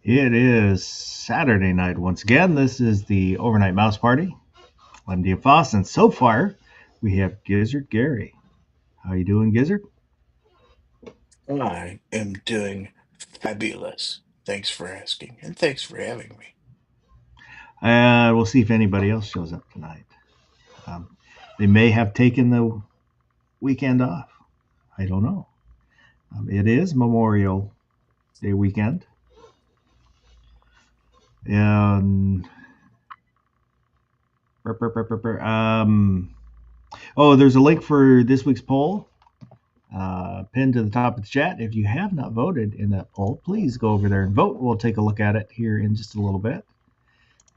It is Saturday night once again. This is the Overnight Mouse Party. I'm Dean Foss, and so far we have Gizzard Gary. How you doing, Gizzard? I am doing fabulous. Thanks for asking, and thanks for having me. And we'll see if anybody else shows up tonight. Um, they may have taken the weekend off. I don't know. It is Memorial Day weekend, and there's a link for this week's poll pinned to the top of the chat. If you have not voted in that poll, please go over there and vote. We'll take a look at it here in just a little bit.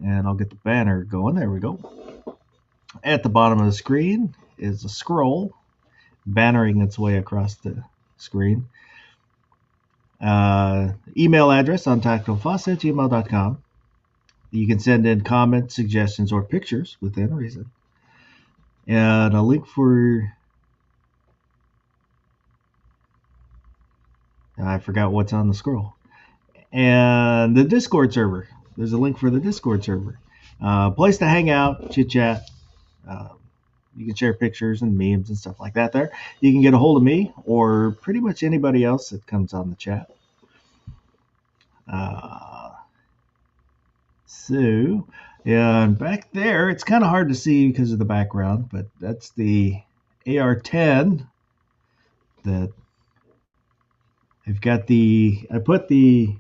And I'll get the banner going. There we go. At the bottom of the screen is a scroll bannering its way across the screen. Email address on tacticalfoss@gmail.com. You can send in comments, suggestions, or pictures within reason. And a link for... I forgot what's on the scroll. And the Discord server. There's a link for the Discord server. Place to hang out, chit chat. You can share pictures and memes and stuff like that there. You can get a hold of me or pretty much anybody else that comes on the chat. And back there, it's kind of hard to see because of the background, but that's the AR-10 that I put the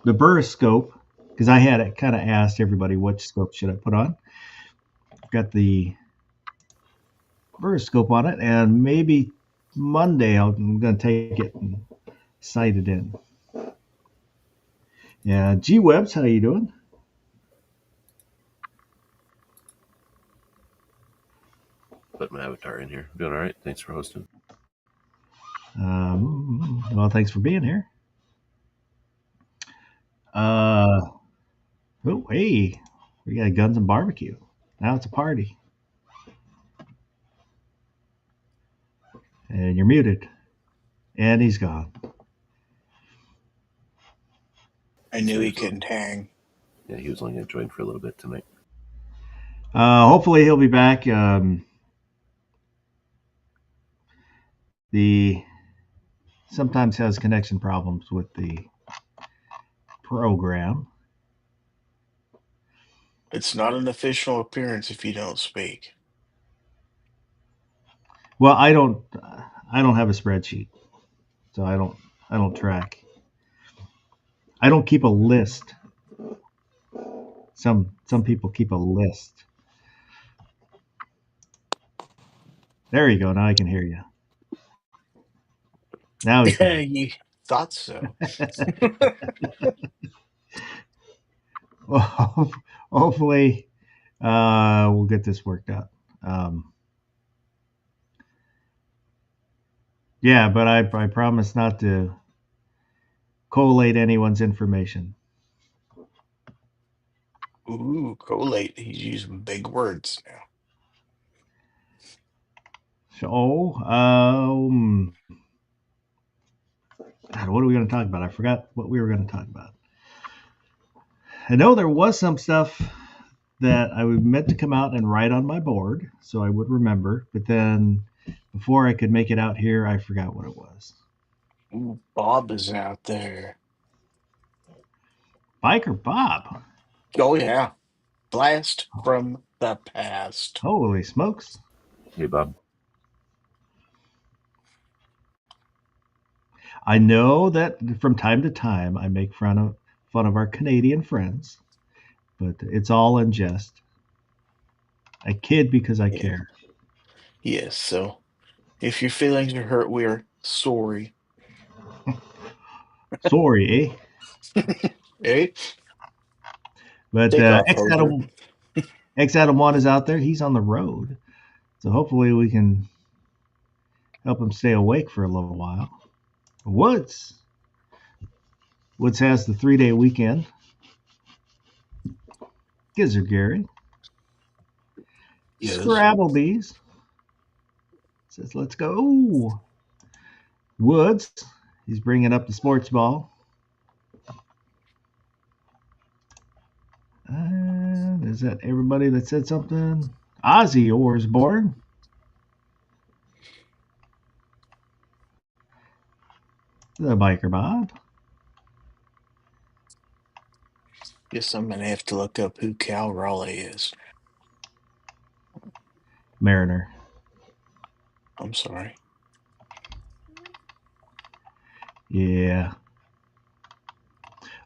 Burris scope, because I had it kind of asked everybody which scope should I put on. I've got the Burris scope on it, and maybe Monday I'm going to take it and sight it in. Yeah, G-Webs, how you doing? Put my avatar in here. Doing all right. Thanks for hosting. Well, thanks for being here. Hey, we got Guns and Barbecue. Now it's a party. And you're muted. And he's gone. I knew he couldn't hang. Yeah, he was only going to join for a little bit tonight. Hopefully he'll be back. The sometimes has connection problems with the program. It's not an official appearance if you don't speak. Well, I don't have a spreadsheet, so I don't track. I don't keep a list. Some people keep a list. There you go. Now I can hear you. Now You thought so. Well, hopefully we'll get this worked out. Yeah, but I promise not to collate anyone's information. Ooh, collate. He's using big words now. So, God, what are we going to talk about? I forgot what we were going to talk about. I know there was some stuff that I was meant to come out and write on my board, so I would remember. But then, before I could make it out here, I forgot what it was. Ooh, Bob is out there. Biker Bob. Oh, yeah. Blast from the past. Holy smokes. Hey, Bob. I know that from time to time I make fun of our Canadian friends, but it's all in jest. I kid because I care. Yes, so if your feelings are hurt, we're sorry. Sorry, eh? Eh? But Take off, X Adam 1 is out there. He's on the road. So hopefully we can help him stay awake for a little while. Woods has the 3-day weekend. Gizzard Gary. Yes. Scrabblebees says, let's go. Woods, he's bringing up the sports ball. Is that everybody that said something? Ozzy Osbourne. The Biker Bob. Guess I'm gonna have to look up who Cal Raleigh is. Mariner. I'm sorry. Yeah.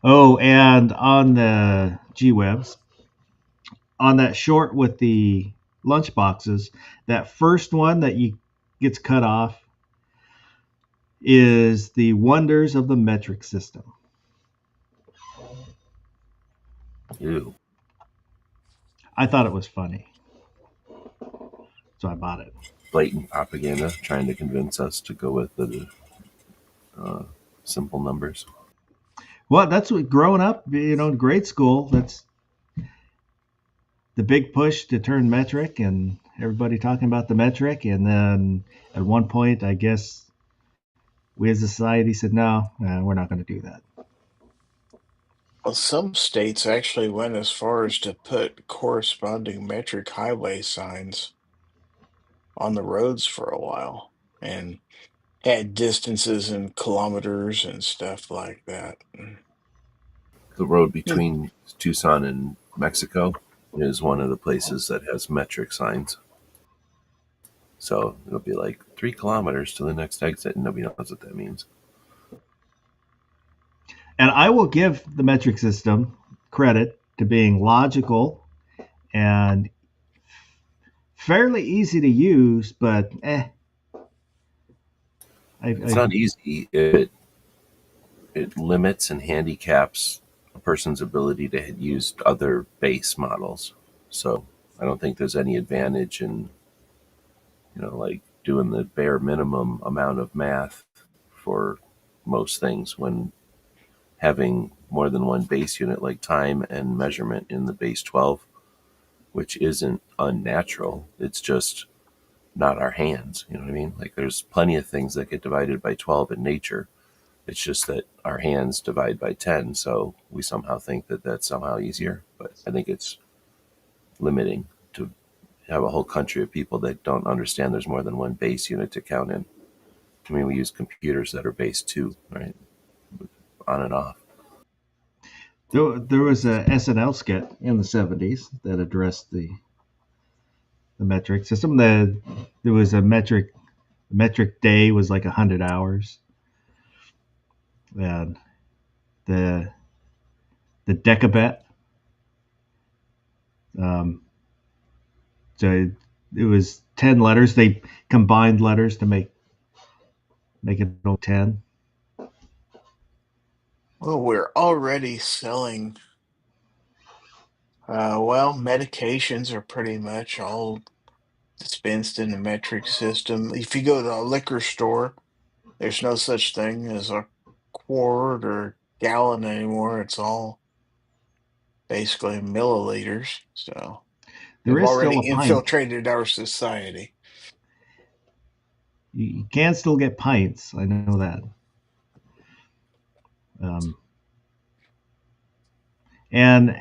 Oh, and on the G-Webs, on that short with the lunch boxes, that first one that you gets cut off is the wonders of the metric system. Ew. I thought it was funny, so I bought it. Blatant propaganda trying to convince us to go with the simple numbers. Well, that's what growing up, in grade school, that's the big push to turn metric and everybody talking about the metric. And then at one point, I guess we as a society said, no, we're not going to do that. Well, some states actually went as far as to put corresponding metric highway signs on the roads for a while and had distances in kilometers and stuff like that. The road Yeah. between Tucson and Mexico is one of the places that has metric signs. So it'll be like 3 kilometers to the next exit, and nobody knows what that means. And I will give the metric system credit to being logical and fairly easy to use, but It's not easy. It limits and handicaps a person's ability to use other base models. So I don't think there's any advantage in, like doing the bare minimum amount of math for most things when having more than one base unit like time and measurement in the base 12, which isn't unnatural. It's just not our hands. You know what I mean? Like there's plenty of things that get divided by 12 in nature. It's just that our hands divide by 10. So we somehow think that that's somehow easier. But I think it's limiting to have a whole country of people that don't understand there's more than one base unit to count in. I mean, we use computers that are base 2, right? On and off. There was a SNL skit in the 70s that addressed the metric system. There was a metric day was like 100 hours, and the decabet. So it was 10 letters. They combined letters to make it 10. Well, we're already selling. Well, medications are pretty much all dispensed in the metric system. If you go to a liquor store, there's no such thing as a quart or gallon anymore. It's all basically milliliters. So There they've is still already a pint. infiltrated our society. You can still get pints. I know that. And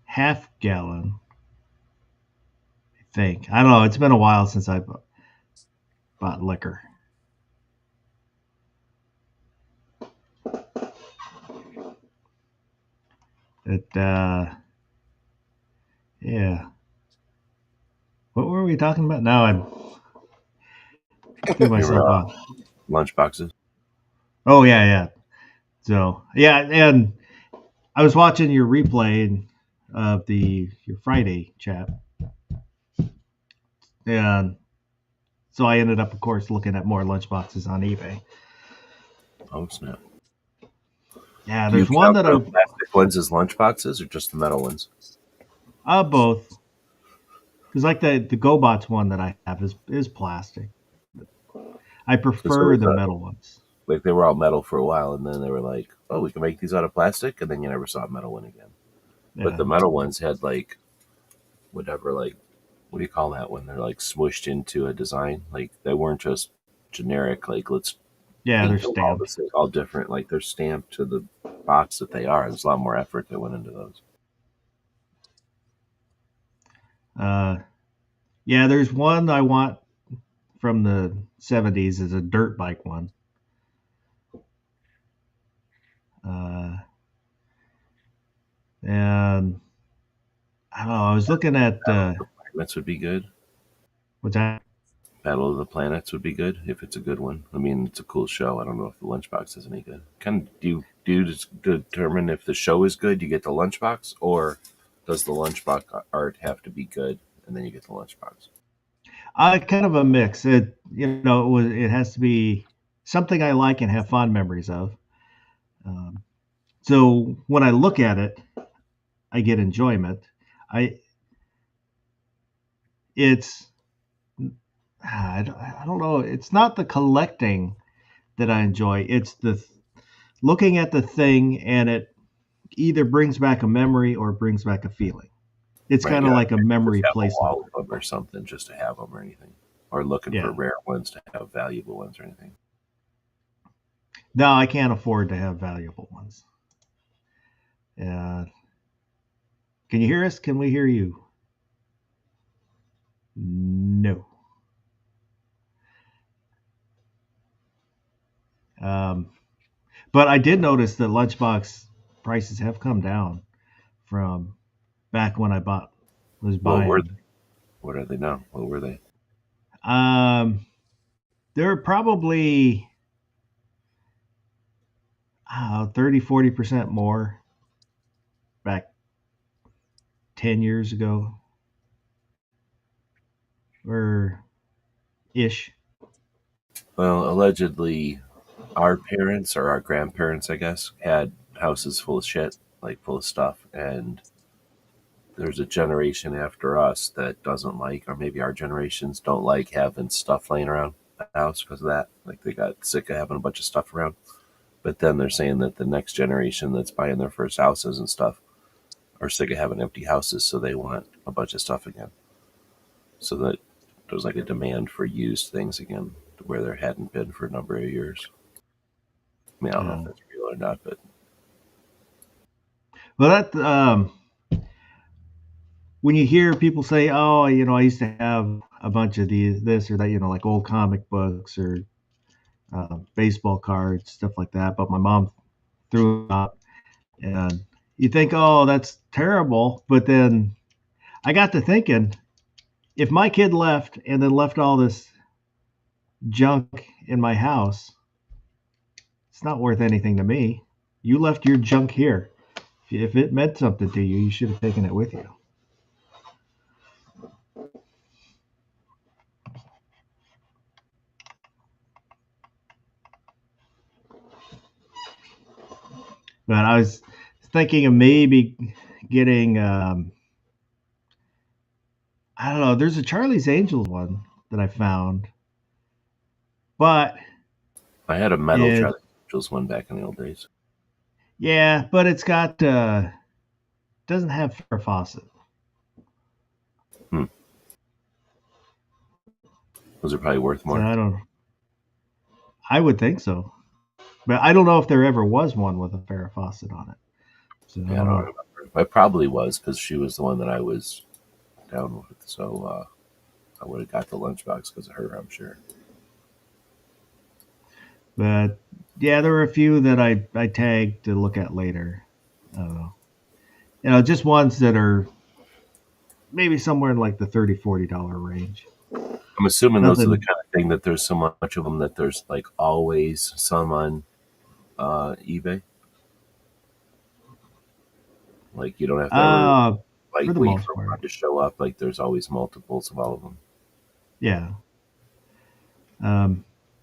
half gallon, I think. I don't know. It's been a while since I bought liquor. Yeah. What were we talking about? Now I threw myself off. Lunch boxes. Oh yeah. So yeah, and I was watching your replay of your Friday chat, and so I ended up, of course, looking at more lunch boxes on eBay. Oh snap! Yeah, Do you there's one count that the plastic ones as lunch boxes or just the metal ones? Both. Because like the GoBots one that I have is plastic. I prefer the metal ones. Like they were all metal for a while, and then they were like, "Oh, we can make these out of plastic," and then you never saw a metal one again. Yeah. But the metal ones had like whatever, like what do you call that when they're like smushed into a design? Like they weren't just generic. Like let's they're paint them all the stamped. same, all different. Like they're stamped to the box that they are. There's a lot more effort that went into those. Yeah, there's one I want from the 70s is a dirt bike one. And I don't know, I was looking at Planets would be good. what's that? Battle of the Planets would be good if it's a good one. I mean, it's a cool show. I don't know if the lunchbox is any good. Do you determine if the show is good, you get the lunchbox, or does the lunchbox art have to be good and then you get the lunchbox? Kind of a mix. It it has to be something I like and have fond memories of. So when I look at it, I get enjoyment. It's I don't know. It's not the collecting that I enjoy. It's the looking at the thing, and it either brings back a memory or brings back a feeling. It's Right, kind of yeah. like a memory Just have a placement. wall of them or something just to have them or anything. Or looking for Yeah. rare ones to have valuable ones or anything. No, I can't afford to have valuable ones. Can you hear us? Can we hear you? No. But I did notice that lunchbox prices have come down from back when I was What were buying. they? What are they now? What were they? They're probably 30-40% more back 10 years ago or ish. Well, allegedly, our parents or our grandparents, I guess, had houses full of shit, like full of stuff, and there's a generation after us that doesn't like, or maybe our generations don't like having stuff laying around the house because of that. Like they got sick of having a bunch of stuff around. But then they're saying that the next generation that's buying their first houses and stuff are sick of having empty houses, so they want a bunch of stuff again. So that there's like a demand for used things again, where there hadn't been for a number of years. I mean, I don't know if that's real or not, but Well, that when you hear people say, "Oh, I used to have a bunch of this or that," like old comic books or baseball cards, stuff like that, but my mom threw them out, and you think, "Oh, that's terrible," but then I got to thinking, if my kid left and then left all this junk in my house, it's not worth anything to me. You left your junk here. If it meant something to you, you should have taken it with you. But I was thinking of maybe getting, I don't know, there's a Charlie's Angels one that I found, but I had a metal it, Charlie Angels one back in the old days. yeah, but it's got, doesn't have Farrah Fawcett. Those are probably worth So more. I would think so. But I don't know if there ever was one with a Farrah Fawcett on it. So Yeah, I don't remember. I probably was because she was the one that I was down with. So I would have got the lunchbox because of her, I'm sure. But yeah, there were a few that I tagged to look at later. I don't know. Just ones that are maybe somewhere in like the $30-$40 range. I'm assuming those are the Nothing. kind of thing that there's so much of them that there's like always some on eBay. Like you don't have to ever For the wait most for part. one to show up. Like there's always multiples of all of them. Yeah.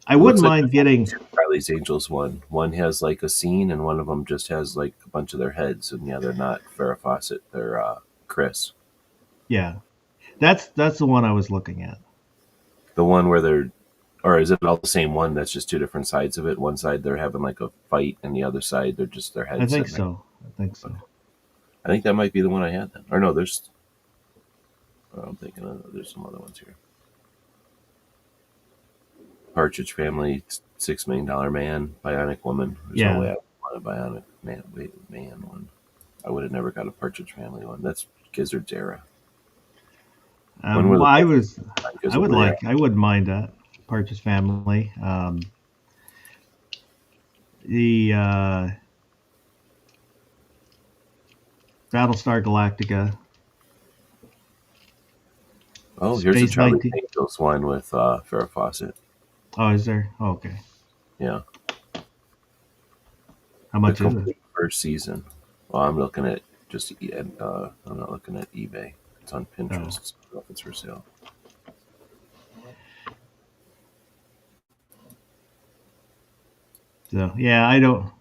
I wouldn't mind getting. Charlie's Angels one. One has like a scene, and one of them just has like a bunch of their heads, and yeah, they're not Farrah Fawcett. They're Chris. Yeah, that's the one I was looking at. The one where they're, or is it all the same one? That's just two different sides of it. One side they're having like a fight, and the other side they're just their heads. I think so. I think that might be the one I had then. Or no, there's. I'm thinking there's some other ones here. Partridge Family, $6 Million Man, Bionic Woman. There's no way I want a Bionic Man one. I would have never got a Partridge Family one. That's Gizzard's era. When were Well, the I Gizzard were they I wouldn't mind that Partridge Family. The Battlestar Galactica. Oh, here's a Space Charlie 19. Angels one with Farrah Fawcett. Oh, is there? Oh, okay. Yeah. How much The is it? complete first season. Well, I'm looking at just I'm not looking at eBay. It's on Pinterest. So I don't know if it's for sale. So yeah, I don't.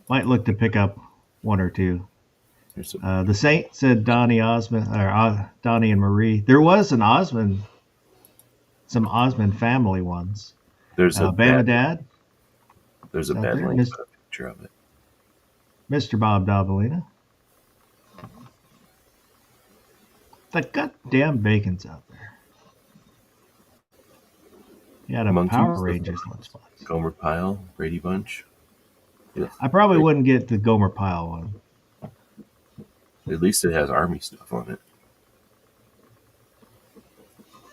Might look to pick up one or two. Here's a, The Saint said Donnie Osmond or Donnie and Marie. There was some Osmond family ones. there's a Bama Dad, there's a out bad there, link for a picture of it. Mr. Bob Davalina. The goddamn bacon's out there. He had a Monkeys, Power the Rangers lunchbox. Gomer Pyle, Brady Bunch. Yeah. I probably wouldn't get the Gomer Pyle one. At least it has Army stuff on it.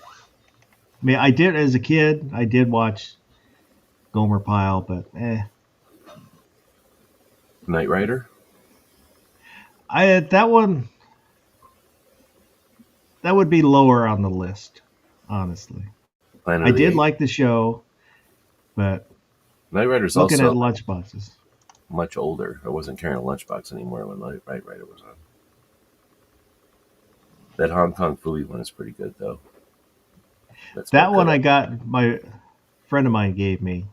I mean, I did as a kid. I did watch Gomer Pyle, but Knight Rider. That one that would be lower on the list, honestly. Planet I of the did Apes. like the show, but Knight Rider's looking also at lunchboxes. much older. I wasn't carrying a lunchbox anymore when Knight Rider was on. That Hong Kong Phooey one is pretty good though. That one I got, my friend of mine gave me.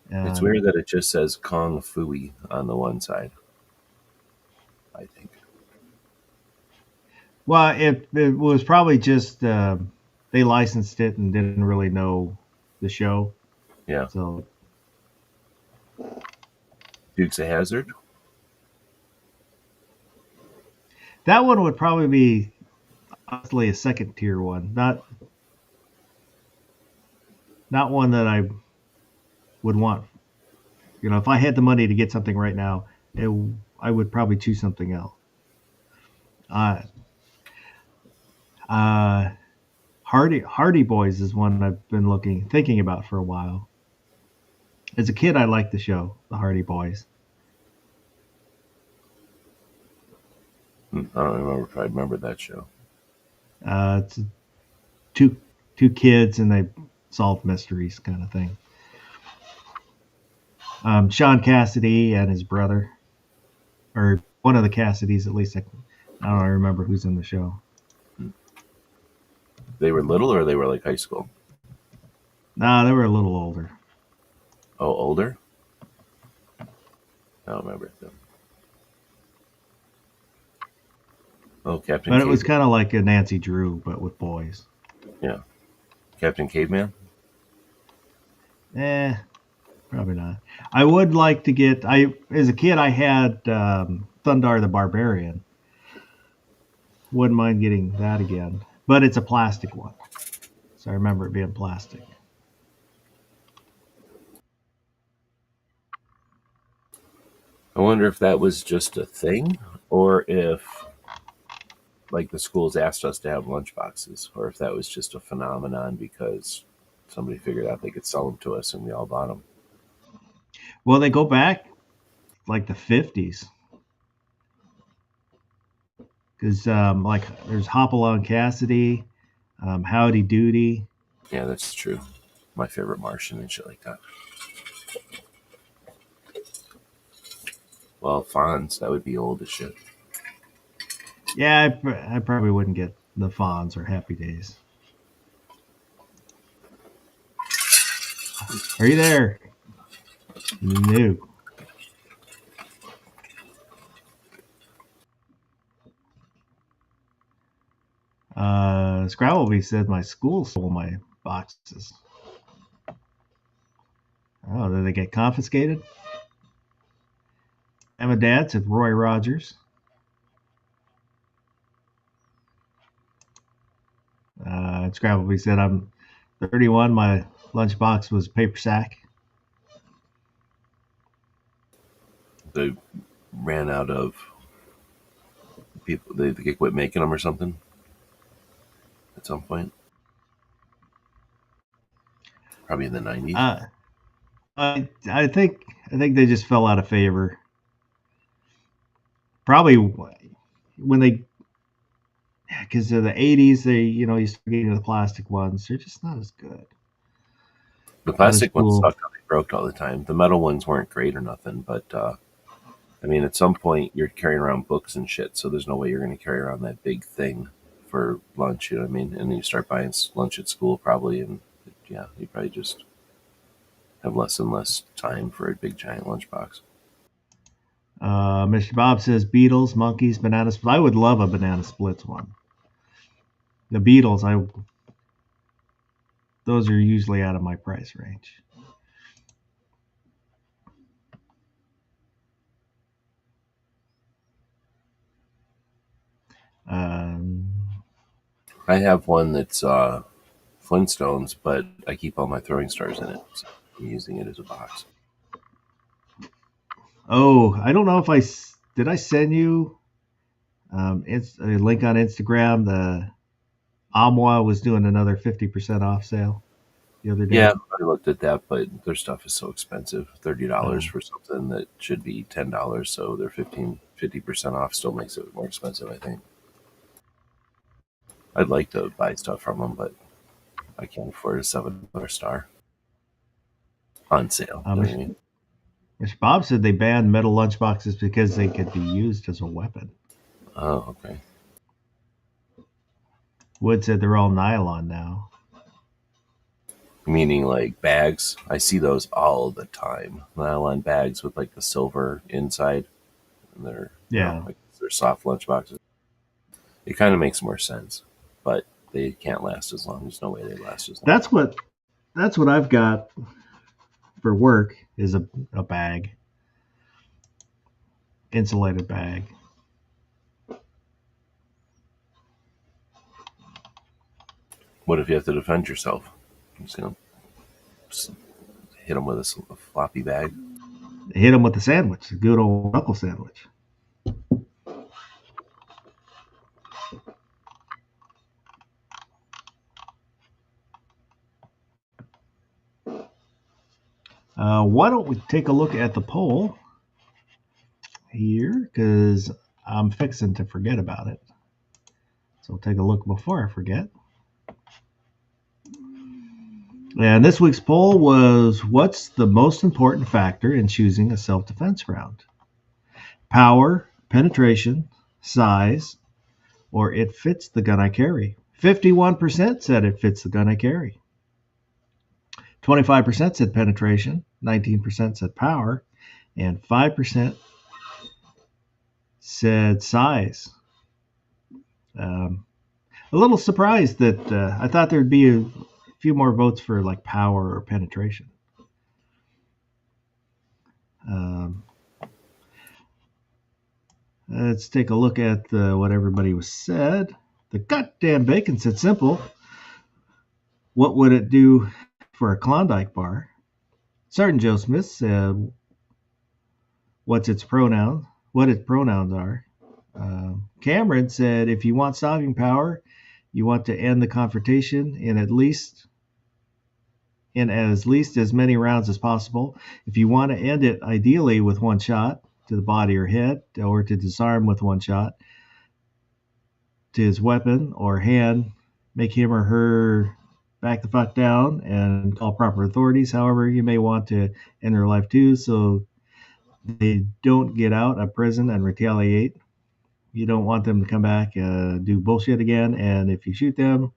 It's weird that it just says Kong Phooey on the one side. I think. Well, it was probably just they licensed it and didn't really know the show. Yeah. So Dukes of Hazzard. that one would probably be honestly a second tier one, not one that I would want. You know, if I had the money to get something right now, I would probably choose something else. Hardy Boys is one I've been thinking about for a while. As a kid, I liked the show, the Hardy Boys. I don't remember if I remember that show. It's two kids and they solve mysteries kind of thing. Sean Cassidy and his brother, or one of the Cassidys at least. I don't remember who's in the show. They were little or they were like high school? Nah, they were a little older. Oh, older? I don't remember them. Oh, Captain But Caveman. it was kind of like a Nancy Drew, but with boys. Yeah. Captain Caveman? Probably not. I would like to get. As a kid, I had Thundar the Barbarian. Wouldn't mind getting that again, but it's a plastic one, so I remember it being plastic. I wonder if that was just a thing, or if, like, the schools asked us to have lunchboxes, or if that was just a phenomenon because somebody figured out they could sell them to us and we all bought them. Well, they go back like the 50s. Because like there's Hopalong Cassidy, Howdy Doody. Yeah, that's true. My favorite Martian and shit like that. Well, Fonz, that would be old as shit. Yeah, I probably wouldn't get the Fonz or Happy Days. Are you there? No. Scrabblebee said my school stole my boxes. Oh, did they get confiscated? Emma Dad said Roy Rogers. Scrabblebee said I'm 31. My lunchbox was paper sack. They ran out of people. They quit making them or something at some point. Probably in the 90s. I think they just fell out of favor. Probably when they, because of the 80s, they you start getting the plastic ones. They're just not as good. The plastic ones sucked. They broke all the time. The metal ones weren't great or nothing, but I mean, at some point you're carrying around books and shit, so there's no way you're going to carry around that big thing for lunch. You know what I mean? And then you start buying lunch at school probably, and yeah, you probably just have less and less time for a big giant lunchbox. Mr. Bob says Beatles, Monkeys, Banana Splits. I would love a Banana Splits one. The Beatles, those are usually out of my price range. I have one that's Flintstones, but I keep all my throwing stars in it. So I'm using it as a box. Oh, I don't know if did I send you it's a link on Instagram. The Amwa was doing another 50% off sale the other day. Yeah, I looked at that, but their stuff is so expensive. $30 for something that should be $10. So their 50% off still makes it more expensive, I think. I'd like to buy stuff from them, but I can't afford a $7 star on sale. Mr. Bob said they banned metal lunchboxes because they could be used as a weapon. Oh, okay. Wood said they're all nylon now. Meaning like bags? I see those all the time. Nylon bags with like the silver inside. And they're, they're soft lunchboxes. It kind of makes more sense, but they can't last as long. There's no way they last as long. That's what I've got for work is a bag. Insulated bag. What if you have to defend yourself? I'm just going to hit them with a floppy bag. Hit them with the sandwich, a good old knuckle sandwich. Why don't we take a look at the poll here, because I'm fixing to forget about it. So we'll take a look before I forget. And this week's poll was, what's the most important factor in choosing a self-defense round? Power, penetration, size, or it fits the gun I carry? 51% said it fits the gun I carry. 25% said penetration, 19% said power, and 5% said size. A little surprised that I thought there'd be a few more votes for like power or penetration. Let's take a look at what everybody was said. The goddamn bacon said simple. What would it do for a Klondike bar? Sergeant Joe Smith said, what its pronouns are. Cameron said, if you want stopping power, you want to end the confrontation in as least as many rounds as possible. If you want to end it ideally with one shot to the body or head, or to disarm with one shot to his weapon or hand, make him or her back the fuck down and call proper authorities. However, you may want to end their life too, so they don't get out of prison and retaliate. You don't want them to come back, do bullshit again, and if you shoot them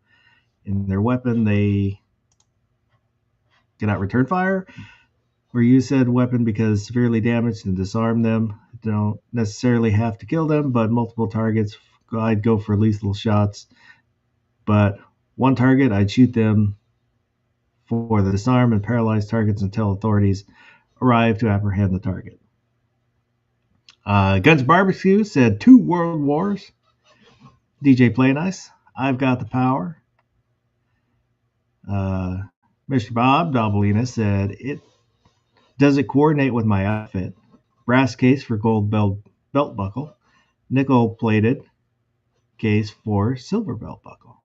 in their weapon, they cannot return fire, or use said weapon because severely damaged and disarm them. Don't necessarily have to kill them, but multiple targets, I'd go for lethal shots. But one target, I'd shoot them for the disarm and paralyze targets until authorities arrive to apprehend the target. Guns Barbecue said 2 World Wars. DJ Play Nice, I've got the power. Mr. Bob Dobalina said, does it coordinate with my outfit? brass case for gold belt buckle, nickel plated case for silver belt buckle.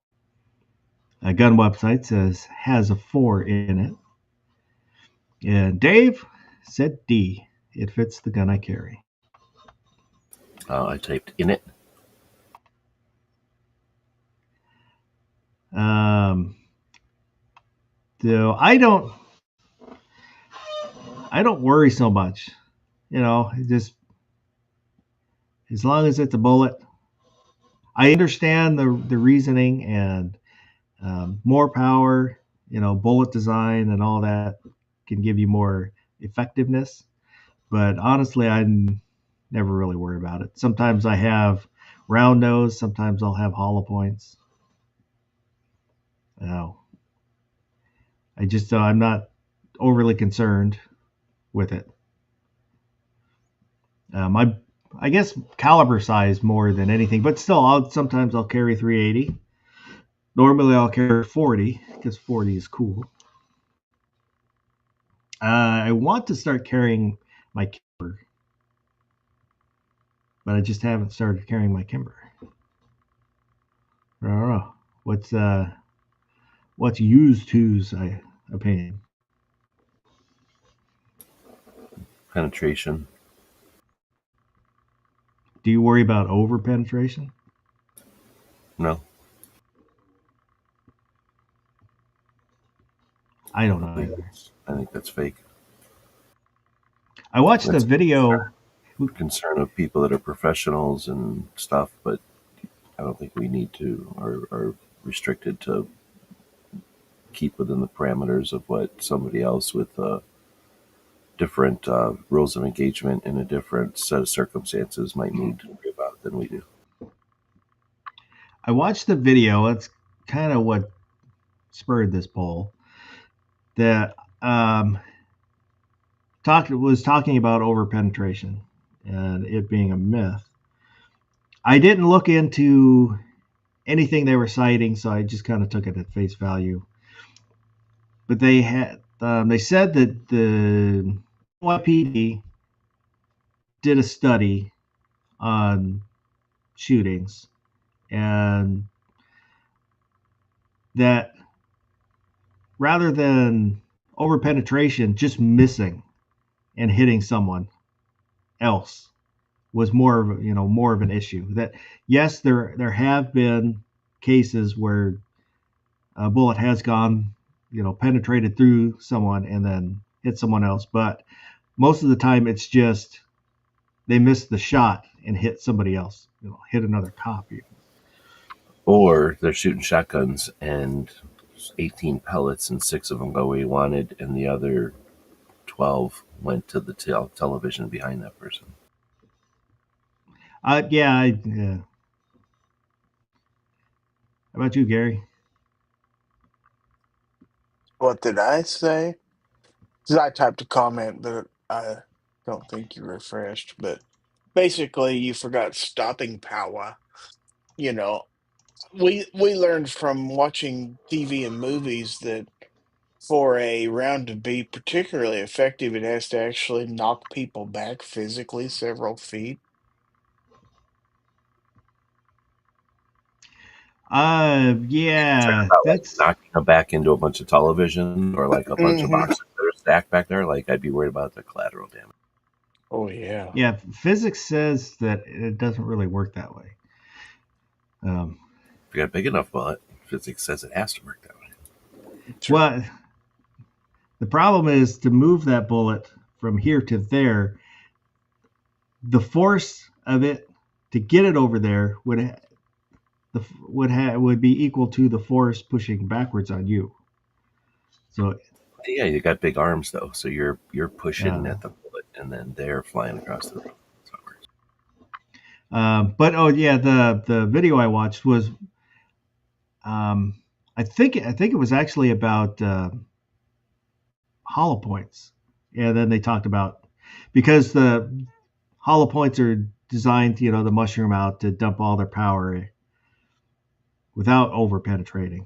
A gun website says has a 4 in it. And Dave said D. It fits the gun I carry. I typed in it. So I don't worry so much. It just as long as it's a bullet. I understand the reasoning and more power, bullet design and all that can give you more effectiveness. But honestly, I never really worry about it. Sometimes I have round nose, sometimes I'll have hollow points. I'm not overly concerned with it. I guess caliber size more than anything, but still, sometimes I'll carry 380. Normally, I'll carry 40 because 40 is cool. I want to start carrying my Kimber, but I just haven't started carrying my Kimber. I don't know what's used to's opinion. Penetration. Do you worry about over penetration? No. I don't know either. I think that's fake. I watched a video. Concern of people that are professionals and stuff, but I don't think we need to or are restricted to keep within the parameters of what somebody else with different rules of engagement in a different set of circumstances might need to worry about than we do. I watched the video. That's kind of what spurred this poll. That was talking about over penetration and it being a myth. I didn't look into anything they were citing, so I just kind of took it at face value. But they said that the NYPD did a study on shootings, and that rather than over penetration, just missing and hitting someone else was more of an issue. That yes, there have been cases where a bullet has gone, penetrated through someone and then hit someone else, but most of the time it's just they missed the shot and hit somebody else, hit another cop even. Or they're shooting shotguns and 18 pellets and 6 of them go where you wanted, and the other 12 went to the television behind that person. Yeah. How about you, Gary? What did I say? Because I typed a comment, but I don't think you refreshed. But basically, you forgot stopping power. We learned from watching TV and movies that for a round to be particularly effective, it has to actually knock people back physically several feet. Yeah, that's knocking them back into a bunch of television or like a bunch of boxes that are stacked back there. Like I'd be worried about the collateral damage. Oh yeah. Yeah, physics says that it doesn't really work that way. If you got a big enough bullet, physics says it has to work that way. Sure. Well, the problem is to move that bullet from here to there. The force of it to get it over there would be equal to the force pushing backwards on you. So yeah, you got big arms though, so you're pushing at the bullet, and then they're flying across the room. That's how it works. But the video I watched was, I think it was actually about hollow points, and then they talked about because the hollow points are designed, the mushroom out to dump all their power without over penetrating.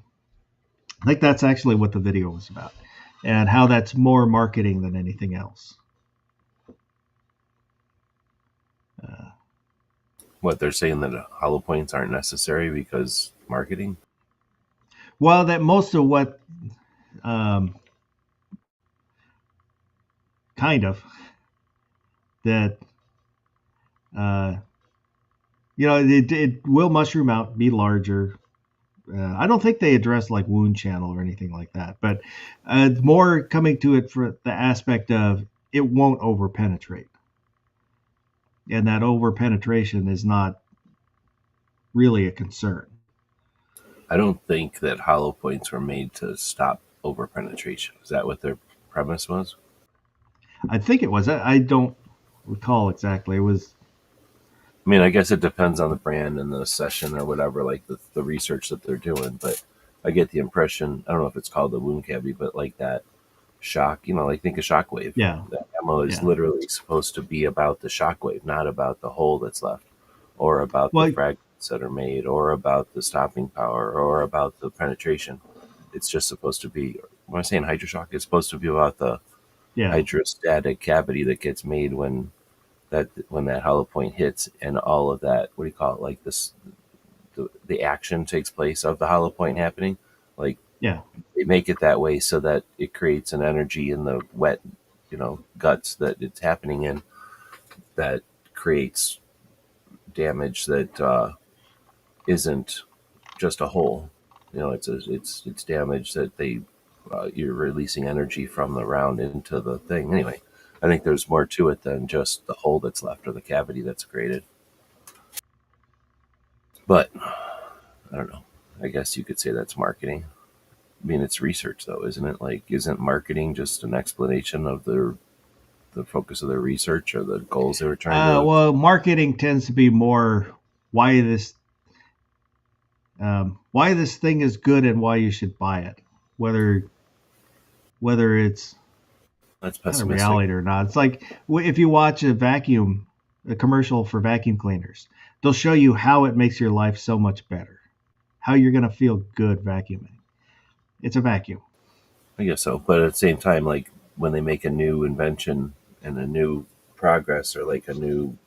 I think that's actually what the video was about, and how that's more marketing than anything else. What they're saying that hollow points aren't necessary because marketing. Well, that most of what, um, kind of that, uh, it will mushroom out, be larger. I don't think they address like wound channel or anything like that, but more coming to it for the aspect of it won't over penetrate, and that over penetration is not really a concern. I don't think that hollow points were made to stop over penetration. Is that what their premise was? I think it was. I don't recall exactly. It was. I mean, I guess it depends on the brand and the session or whatever, like the research that they're doing. But I get the impression, I don't know if it's called the wound cavity, but like that shock, like think of shockwave. Yeah. That ammo is Yeah. literally supposed to be about the shockwave, not about the hole that's left, or about Well, the fragments that are made, or about the stopping power, or about the penetration. It's just supposed to be, when I'm saying hydroshock, it's supposed to be about the yeah. hydrostatic cavity that gets made when that hollow point hits, and all of that, what do you call it, like this, the action takes place of the hollow point happening. Like, Yeah. they make it that way so that it creates an energy in the wet, guts that it's happening in, that creates damage that isn't just a hole. It's damage that you're releasing energy from the round into the thing. Anyway, I think there's more to it than just the hole that's left or the cavity that's created. But I don't know. I guess you could say that's marketing. I mean, it's research, though, isn't it? Like, isn't marketing just an explanation of the focus of their research or the goals they were trying to? Well, marketing tends to be more why this thing is good and why you should buy it, whether it's That's kind of pessimistic. reality or not. It's like if you watch a commercial for vacuum cleaners, they'll show you how it makes your life so much better, how you're going to feel good vacuuming. It's a vacuum. I guess so. But at the same time, like when they make a new invention and a new progress, or like a new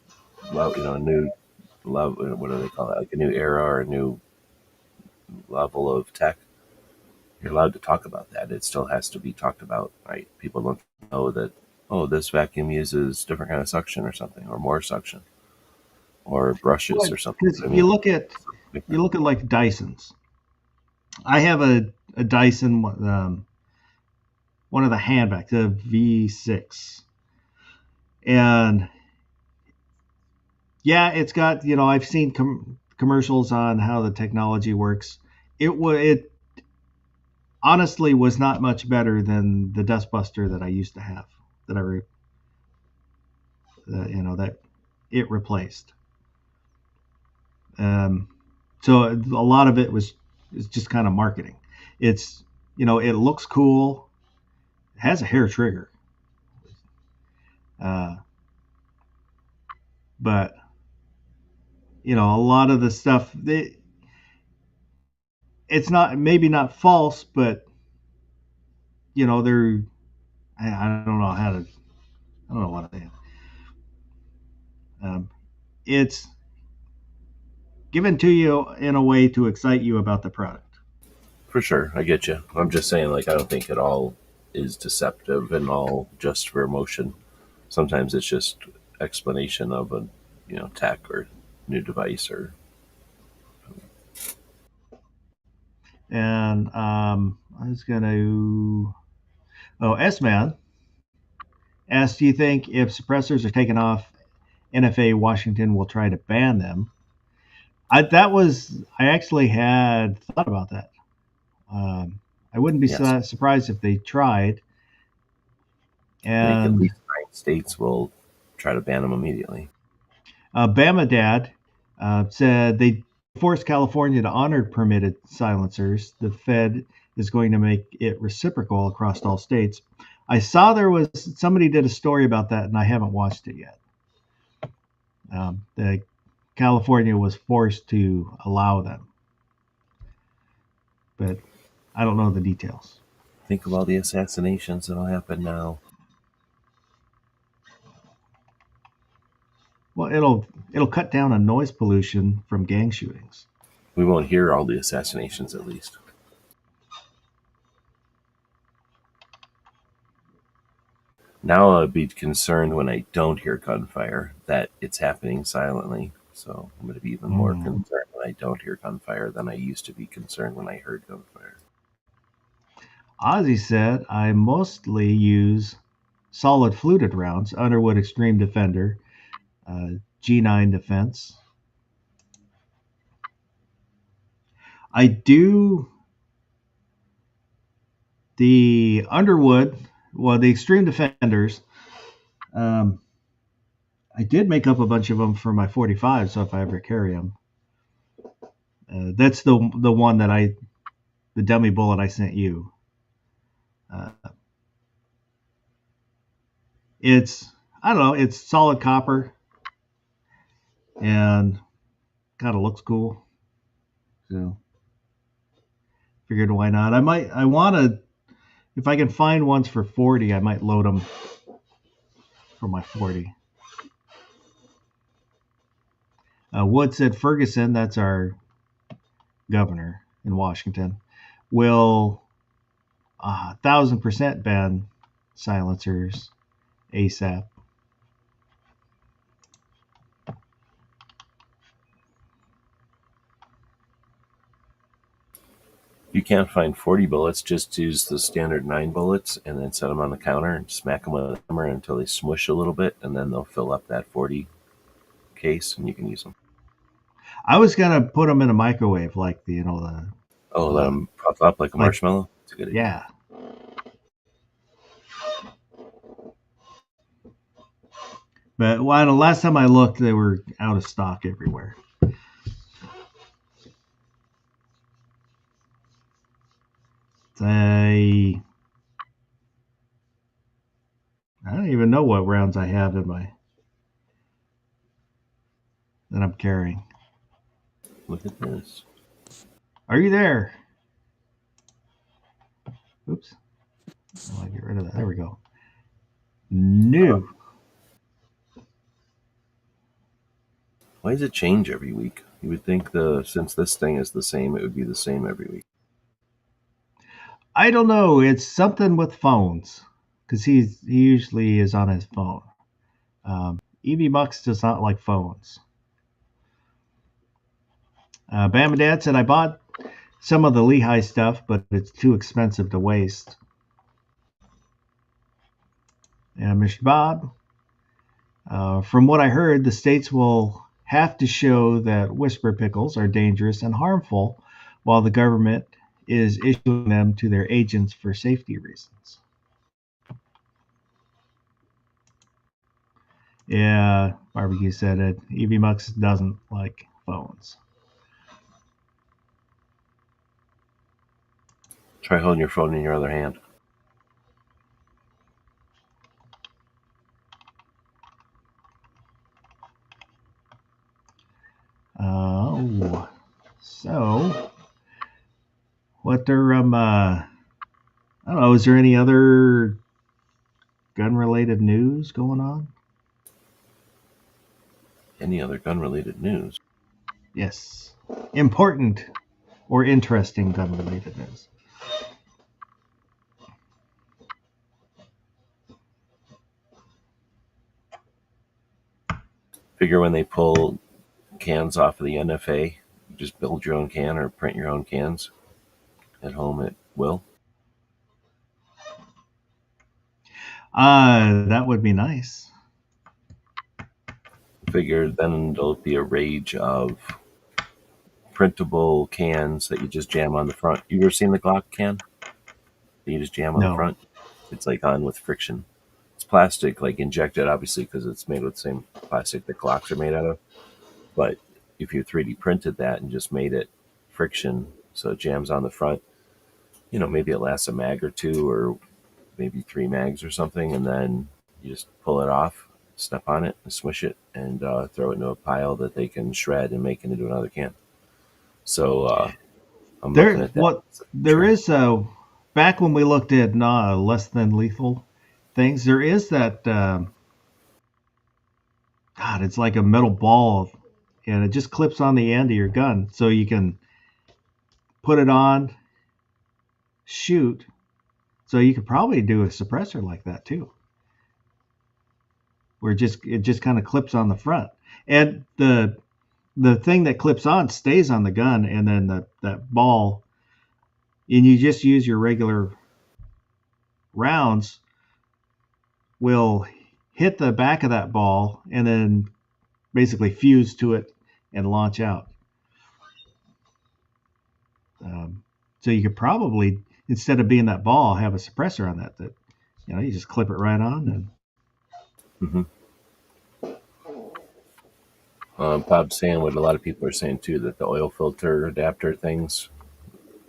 a new love, what do they call it? Like a new era or a new level of tech, you're allowed to talk about that. It still has to be talked about, right? People don't know that, oh, this vacuum uses different kind of suction or something, or more suction, or brushes or something. Because you look at like Dysons. I have a Dyson, one of the handbags, the V6, and yeah, it's got, I've seen commercials on how the technology works. It honestly was not much better than the Dustbuster that I used to have, that that it replaced. So a lot of it is just kind of marketing. It's, it looks cool. It has a hair trigger. But a lot of the stuff, it's not, maybe not false, but they're, I don't know how to, I don't know what I it's given to you in a way to excite you about the product. For sure, I get you. I'm just saying, like, I don't think it all is deceptive and all just for emotion. Sometimes it's just explanation of a tech or new device or. And I was gonna. Oh, S-Man asked, do you think if suppressors are taken off, NFA Washington will try to ban them? I actually had thought about that. I wouldn't be surprised if they tried. And I think at least 9 states will try to ban them immediately. Bama Dad said they forced California to honor permitted silencers. The Fed is going to make it reciprocal across all states. I saw somebody did a story about that, and I haven't watched it yet. The California was forced to allow them, but I don't know the details. Think of all the assassinations that'll happen now. Well, it'll cut down on noise pollution from gang shootings. We won't hear all the assassinations, at least. Now I'd be concerned when I don't hear gunfire that it's happening silently. So I'm going to be even more concerned when I don't hear gunfire than I used to be concerned when I heard gunfire. Ozzy said, I mostly use solid fluted rounds, Underwood Extreme Defender, G9 Defense. I do the Underwood, well, the Extreme Defenders. I did make up a bunch of them for my 45, so if I ever carry them. That's the one that the dummy bullet I sent you. It's, I don't know, it's solid copper and kind of looks cool. So figured why not. I want to, if I can find ones for 40, I might load them for my 40. Wood said Ferguson, that's our governor in Washington, will 1,000% ban silencers ASAP. If you can't find 40 bullets, just use the standard 9 bullets and then set them on the counter and smack them with a hammer until they smush a little bit, and then they'll fill up that 40 case and you can use them. I was gonna put them in a microwave, like the let them puff up like a marshmallow. That's a good idea. Yeah. But the last time I looked, they were out of stock everywhere. I don't even know what rounds I have in that I'm carrying. Look at this. Are you there? Oops. I'll get rid of that. There we go. New. Why does it change every week? You would think since this thing is the same, it would be the same every week. I don't know. It's something with phones because he usually is on his phone. Evie Mux does not like phones. Bama Dad said, I bought some of the Lehigh stuff, but it's too expensive to waste. And Mr. Bob, from what I heard, the states will have to show that whisper pickles are dangerous and harmful while the government is issuing them to their agents for safety reasons. Yeah, Barbecue said it. Evie Mux doesn't like phones. Try holding your phone in your other hand. So what there I don't know, is there any other gun related news going on? Any other gun related news? Yes. Important or interesting gun related news. Figure when they pull cans off of the NFA, you just build your own can or print your own cans at home at will. That would be nice. Figure then there'll be a rage of printable cans that you just jam on the front. You ever seen the Glock can that you just jam on the front? It's like on with friction. It's plastic, like injected, obviously, because it's made with the same plastic that Glocks are made out of. But if you 3D printed that and just made it friction, so it jams on the front, maybe it lasts a mag or two, or maybe 3 mags or something, and then you just pull it off, step on it, and smush it, and throw it into a pile that they can shred and make into another can. So I'm looking at that. There is back when we looked at less than lethal things, there is that God, it's like a metal ball, and it just clips on the end of your gun, so you can put it on, shoot. So you could probably do a suppressor like that too, where it just kind of clips on the front, and the thing that clips on stays on the gun, and then that ball, and you just use your regular rounds, will hit the back of that ball and then basically fuse to it and launch out. So you could probably, instead of being that ball, have a suppressor on that you just clip it right on. And Bob's saying what a lot of people are saying too, that the oil filter adapter things,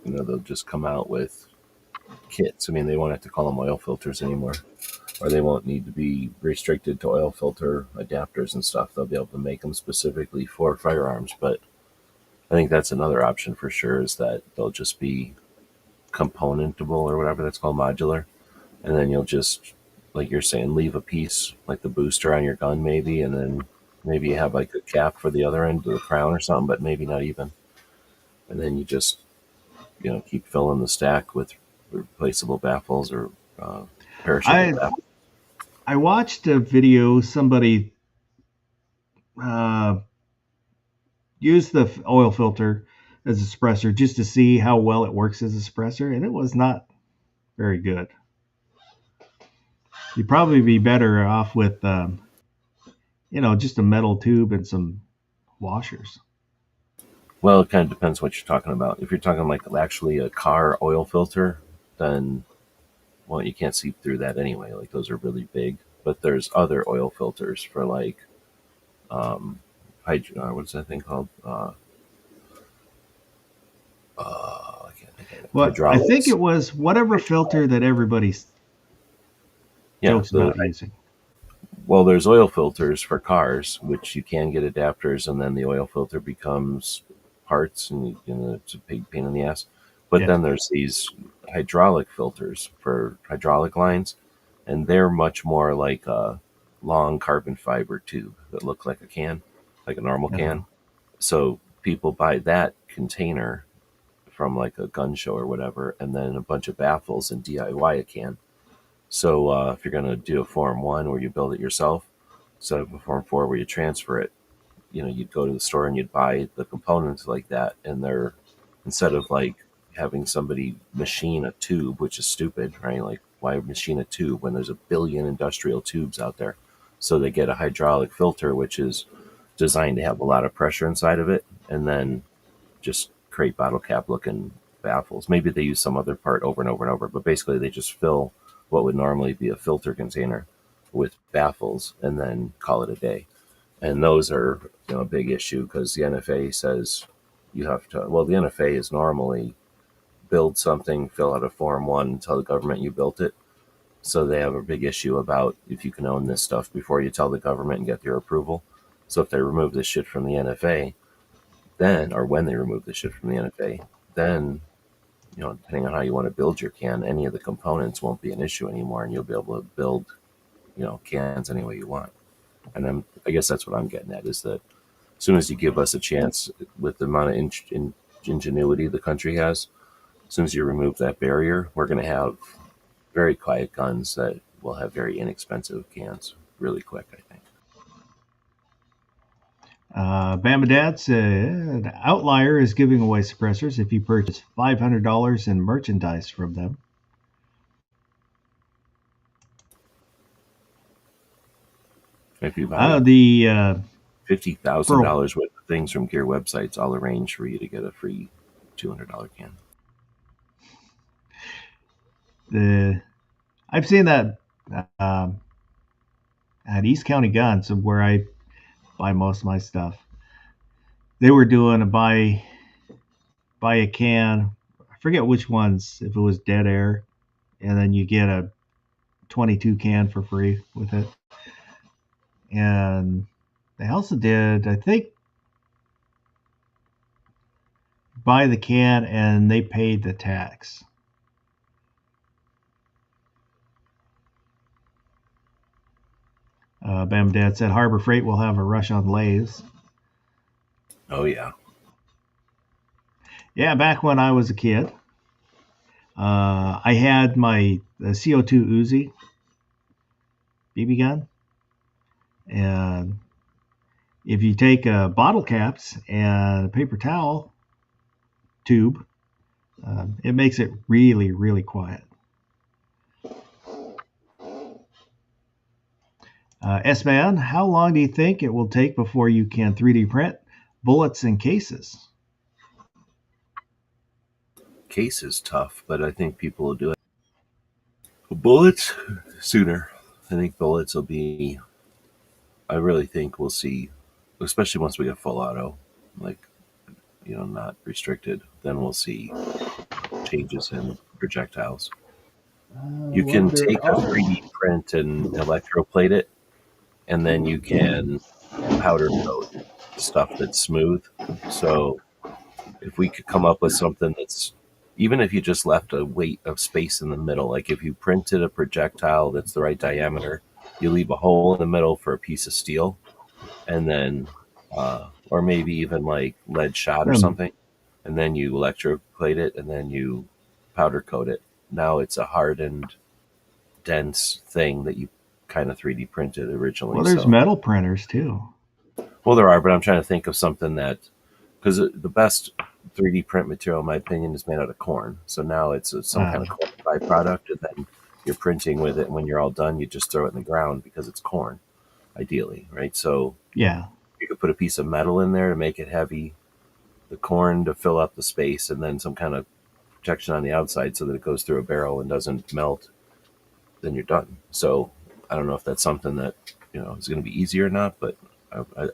they'll just come out with kits. I mean, they won't have to call them oil filters anymore, or they won't need to be restricted to oil filter adapters and stuff. They'll be able to make them specifically for firearms. But I think that's another option for sure, is that they'll just be componentable, or whatever that's called, modular. And then you'll just, like you're saying, leave a piece like the booster on your gun maybe, and then maybe you have like a cap for the other end of the crown or something, but maybe not even. And then you just, keep filling the stack with replaceable baffles or perishable baffles. I watched a video, somebody used the oil filter as a suppressor just to see how well it works as a suppressor, and it was not very good. You'd probably be better off with just a metal tube and some washers. Well, it kind of depends what you're talking about. If you're talking like actually a car oil filter, then, well, you can't see through that anyway. Like, those are really big. But there's other oil filters for like, what's that thing called? I can't think of it. Well, Hydraulics. I think it was whatever filter that everybody jokes about using. Well, there's oil filters for cars, which you can get adapters, and then the oil filter becomes parts, and it's a big pain in the ass. But then there's these hydraulic filters for hydraulic lines, and they're much more like a long carbon fiber tube that look like a can, like a normal can. So people buy that container from like a gun show or whatever, and then a bunch of baffles and DIY a can. So if you're going to do a Form 1 where you build it yourself, instead of a Form 4 where you transfer it, you'd go to the store and you'd buy the components like that. And they're, instead of like having somebody machine a tube, which is stupid, right? Like, why machine a tube when there's a billion industrial tubes out there? So they get a hydraulic filter, which is designed to have a lot of pressure inside of it, and then just create bottle cap looking baffles. Maybe they use some other part over and over and over, but basically they just fill what would normally be a filter container with baffles and then call it a day. And those are a big issue, because the NFA says you have to, well, the NFA is normally build something, fill out a Form 1, and tell the government you built it. So they have a big issue about if you can own this stuff before you tell the government and get their approval. So if they remove this shit from the NFA, then, or when they remove this shit from the NFA, then, depending on how you want to build your can, any of the components won't be an issue anymore, and you'll be able to build, cans any way you want. And I guess that's what I'm getting at, is that as soon as you give us a chance, with the amount of ingenuity the country has, as soon as you remove that barrier, we're going to have very quiet guns that will have very inexpensive cans really quick, I think. Bama Dad said Outlier is giving away suppressors if you purchase $500 in merchandise from them. If you buy $50,000 worth of things from Gear websites, I'll arrange for you to get a free $200 can. I've seen that at East County Guns, where I buy most of my stuff. They were doing a buy a can. I forget which ones. If it was Dead Air, and then you get a 22 can for free with it. And they also did, I think, buy the can and they paid the tax. Bam Dad said Harbor Freight will have a rush on lathes. Oh yeah. Yeah, back when I was a kid, I had my CO2 Uzi BB gun, and if you take bottle caps and a paper towel tube, it makes it really, really quiet. S-Man, how long do you think it will take before you can 3D print bullets and cases? Case is tough, but I think people will do it. Bullets sooner. I think bullets will be. I really think we'll see, especially once we get full auto, like not restricted. Then we'll see changes in projectiles. You can take a 3D print and electroplate it, and then you can powder coat stuff that's smooth. So if we could come up with something that's, even if you just left a weight of space in the middle, like if you printed a projectile that's the right diameter, you leave a hole in the middle for a piece of steel, and then, or maybe even like lead shot or something, and then you electroplate it, and then you powder coat it. Now it's a hardened, dense thing that you kind of 3D printed originally. Well, there's metal printers too. Well, there are, but I'm trying to think of something that, because the best 3D print material, in my opinion, is made out of corn. So now it's some kind of corn byproduct, and then you're printing with it. And when you're all done, you just throw it in the ground because it's corn, ideally, right? So yeah, you could put a piece of metal in there to make it heavy, the corn to fill up the space, and then some kind of protection on the outside so that it goes through a barrel and doesn't melt. Then you're done. So I don't know if that's something that is going to be easy or not, but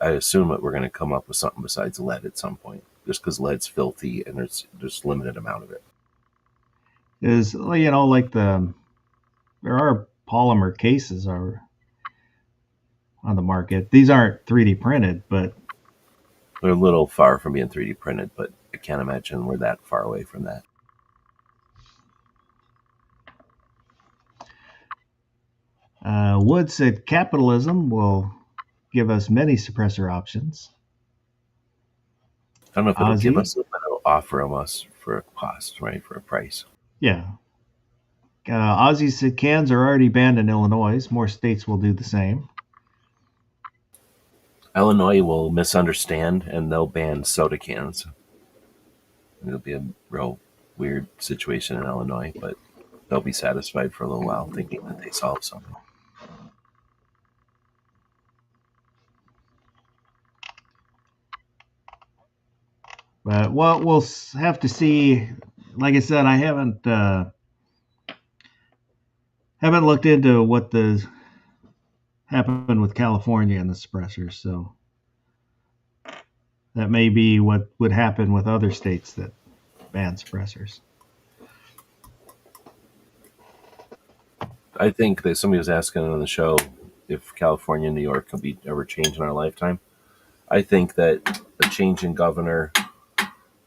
I assume that we're going to come up with something besides lead at some point, just because lead's filthy and there's limited amount of it. Is like there are polymer cases are on the market. These aren't 3D printed, but they're a little far from being 3D printed. But I can't imagine we're that far away from that. Wood said capitalism will give us many suppressor options. I don't know if it'll give us, but it'll offer us for a cost, right? For a price. Yeah. Ozzy said cans are already banned in Illinois. More states will do the same. Illinois will misunderstand and they'll ban soda cans. It'll be a real weird situation in Illinois, but they'll be satisfied for a little while thinking that they solved something. But we'll have to see. Like I said, I haven't looked into what happened with California and the suppressors, so that may be what would happen with other states that ban suppressors. I think that somebody was asking on the show if California and New York could be ever changed in our lifetime. I think that a change in governor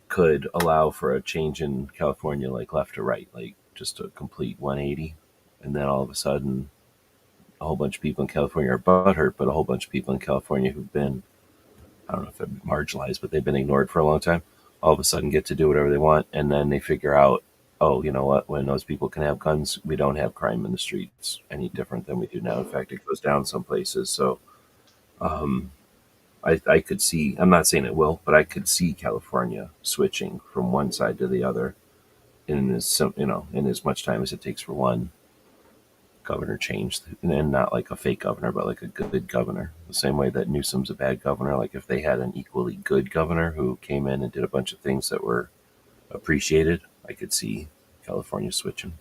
could allow for a change in California, like left to right, like just a complete 180. And then all of a sudden, a whole bunch of people in California are butthurt, but a whole bunch of people in California who've been, I don't know if they're marginalized, but they've been ignored for a long time, all of a sudden get to do whatever they want. And then they figure out, oh, you know what? When those people can have guns, we don't have crime in the streets any different than we do now. In fact, it goes down some places. So I could see, I'm not saying it will, but I could see California switching from one side to the other in as much time as it takes for one governor change, and not like a fake governor, but like a good governor. The same way that Newsom's a bad governor. Like if they had an equally good governor who came in and did a bunch of things that were appreciated, I could see California switching.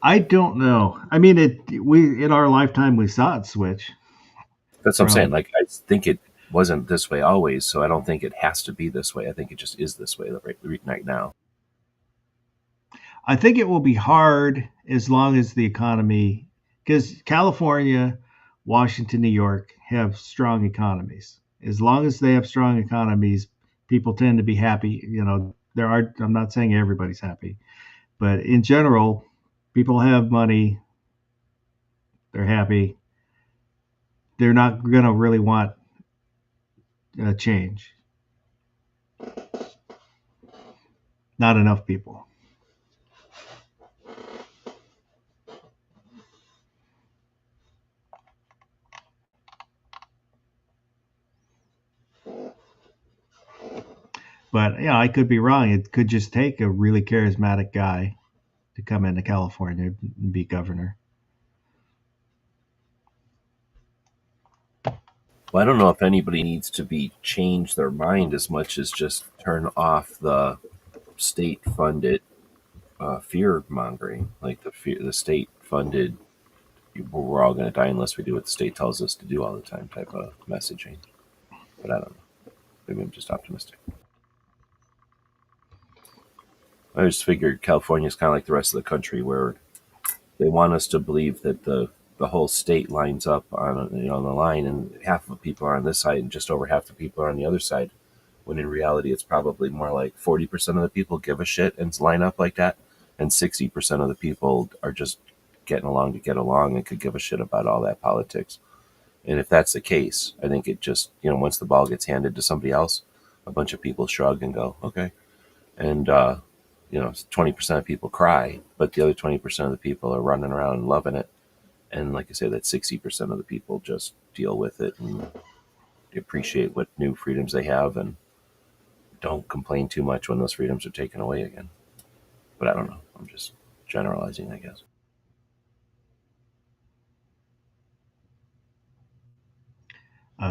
I don't know. I mean, in our lifetime we saw it switch. That's what I'm saying. Like I think it wasn't this way always, so I don't think it has to be this way. I think it just is this way right now. I think it will be hard as long as the economy, because California, Washington, New York have strong economies. As long as they have strong economies, people tend to be happy. I'm not saying everybody's happy, but in general, people have money. They're happy. they're not going to really want a change. Not enough people. But I could be wrong. It could just take a really charismatic guy to come into California and be governor. Well, I don't know if anybody needs to change their mind as much as just turn off the state-funded fear mongering, like the state-funded "we're all going to die unless we do what the state tells us to do all the time" type of messaging. But I don't know. Maybe I'm just optimistic. I just figured California is kind of like the rest of the country, where they want us to believe that the whole state lines up on the line, and half of the people are on this side and just over half the people are on the other side, when in reality it's probably more like 40% of the people give a shit and line up like that, and 60% of the people are just getting along to get along and could give a shit about all that politics. And if that's the case, I think it just, once the ball gets handed to somebody else, a bunch of people shrug and go, okay. And 20% of people cry, but the other 20% of the people are running around and loving it. And like I say, that 60% of the people just deal with it and appreciate what new freedoms they have and don't complain too much when those freedoms are taken away again. But I don't know. I'm just generalizing, I guess.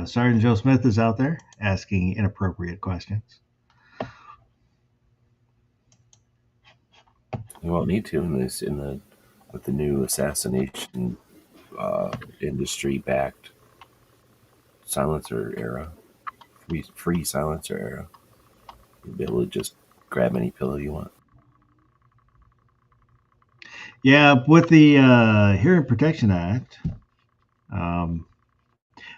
Sergeant Joe Smith is out there asking inappropriate questions. We won't need to with the new assassination industry-backed silencer era, free silencer era. You'll be able to just grab any pillow you want. Yeah, with the Hearing Protection Act,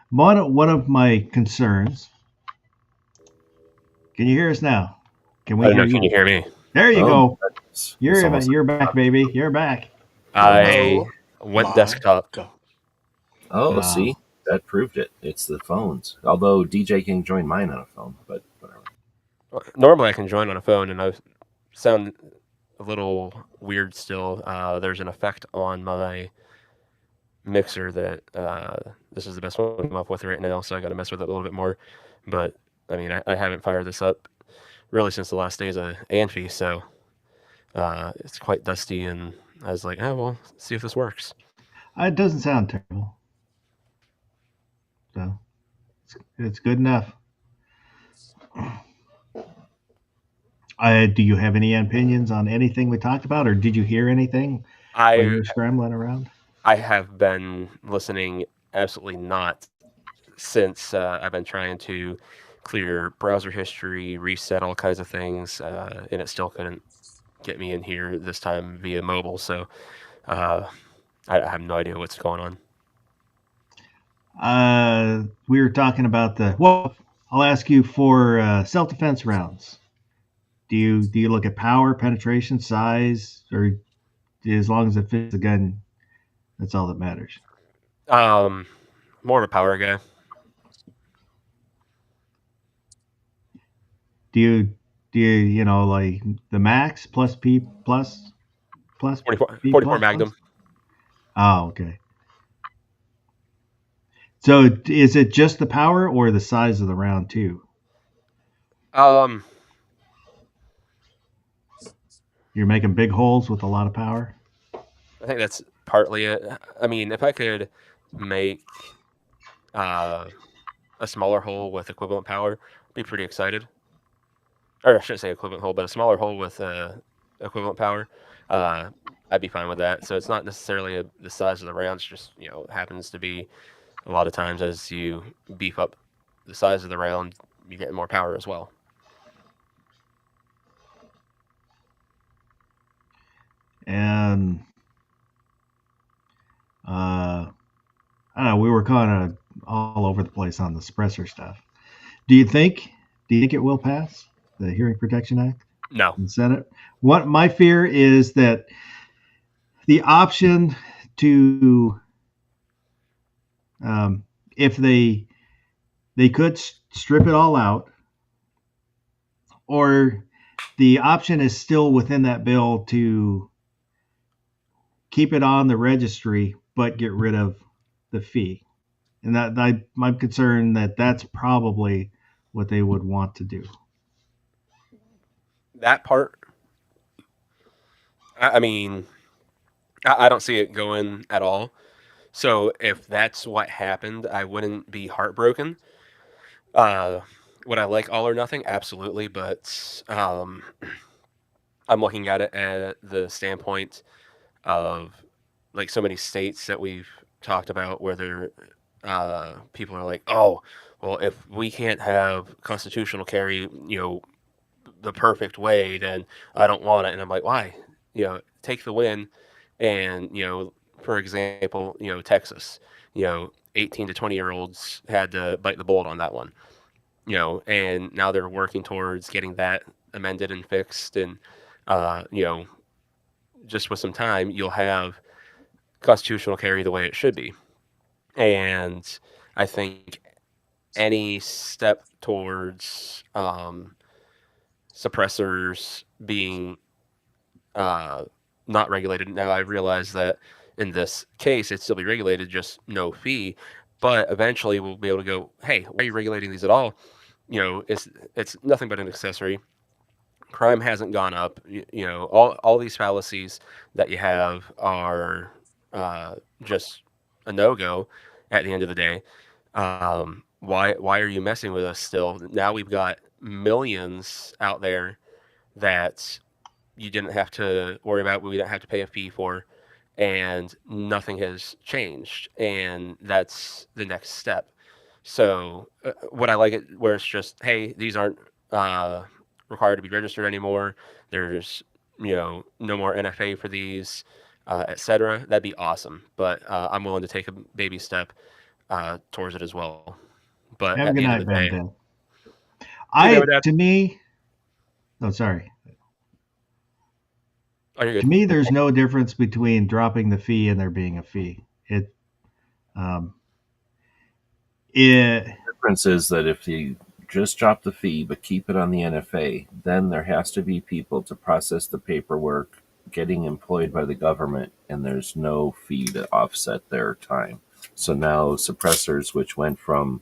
one of my concerns. Can you hear us now? Can you hear me? There you go. You're back, baby. You're back. I went desktop. See, that proved it. It's the phones. Although DJ can join mine on a phone, but whatever. Normally I can join on a phone, and I sound a little weird still. There's an effect on my mixer that this is the best one to come up with right now, so I got to mess with it a little bit more. But I mean, I haven't fired this up really since the last days of Amphi, so it's quite dusty, and I was like, well, see if this works. It doesn't sound terrible, so it's good enough. Do you have any opinions on anything we talked about, or did you hear anything when you were scrambling around? I have been listening absolutely not since I've been trying to clear browser history, reset all kinds of things, and it still couldn't get me in here this time via mobile. So I have no idea what's going on. We were talking about I'll ask you for self-defense rounds. Do you look at power, penetration, size, or as long as it fits the gun, that's all that matters? More of a power guy. Do you like the max plus P plus 44 Magnum? Oh, okay. So is it just the power or the size of the round too? You're making big holes with a lot of power? I think that's partly it. I mean, if I could make a smaller hole with equivalent power, I'd be pretty excited. Or I shouldn't say equivalent hole, but a smaller hole with equivalent power, I'd be fine with that. So it's not necessarily the size of the rounds, just, it happens to be a lot of times as you beef up the size of the round, you get more power as well. And I don't know, we were kind of all over the place on the suppressor stuff. Do you think it will pass, the Hearing Protection Act? No. In the Senate? What my fear is that the option to if they could strip it all out, or the option is still within that bill to keep it on the registry but get rid of the fee. And that I'm concerned that that's probably what they would want to do. That part, I mean, I don't see it going at all. So if that's what happened, I wouldn't be heartbroken. Would I like all or nothing? Absolutely, but I'm looking at it at the standpoint of like so many states that we've talked about where they're people are like, oh, well, if we can't have constitutional carry, the perfect way, then I don't want it. And I'm like, why? Take the win, and for example, Texas, 18 to 20-year-olds had to bite the bullet on that one, and now they're working towards getting that amended and fixed, and just with some time, you'll have constitutional carry the way it should be. And I think any step towards suppressors being not regulated. Now, I realize that in this case, it'd still be regulated, just no fee. But eventually, we'll be able to go, hey, why are you regulating these at all? It's nothing but an accessory. Crime hasn't gone up. All these fallacies that you have are just a no-go at the end of the day. Why are you messing with us still? Now we've got millions out there that you didn't have to worry about. We didn't have to pay a fee for, and nothing has changed. And that's the next step. So would I like it where it's just, hey, these aren't required to be registered anymore. There's no more NFA for these, etc. That'd be awesome. But I'm willing to take a baby step towards it as well. But Have a at good the end night, of the day, Ben. To me, sorry. Oh, you're good. To me, there's no difference between dropping the fee and there being a fee. The difference is that if you just drop the fee but keep it on the NFA, then there has to be people to process the paperwork getting employed by the government, and there's no fee to offset their time. So now suppressors, which went from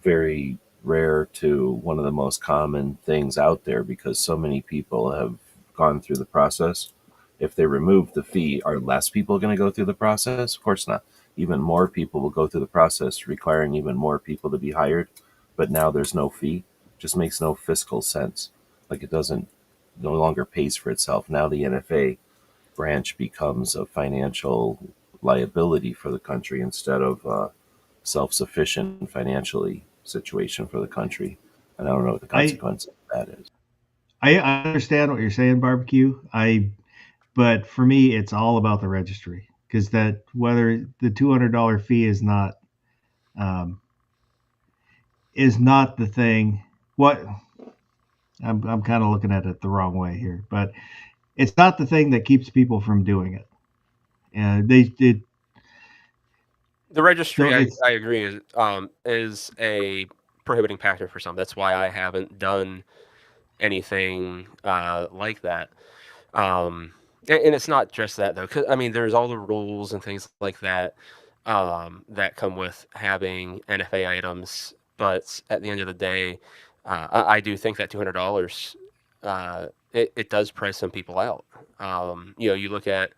very rare to one of the most common things out there because so many people have gone through the process. If they remove the fee, are less people going to go through the process? Of course not. Even more people will go through the process, requiring even more people to be hired. But now there's no fee. Just makes no fiscal sense. Like it no longer pays for itself. Now the NFA branch becomes a financial liability for the country instead of self-sufficient financially situation for the country. And I don't know what the consequence of that is. I understand what you're saying, Barbecue. But for me, it's all about the registry, because that whether the $200 fee is not the thing. What I'm kind of looking at it the wrong way here, but it's not the thing that keeps people from doing it. And the registry, I agree, is a prohibiting factor for some. That's why I haven't done anything like that. And it's not just that, though. 'Cause, I mean, there's all the rules and things like that that come with having NFA items. But at the end of the day, I do think that $200 it does price some people out. You look at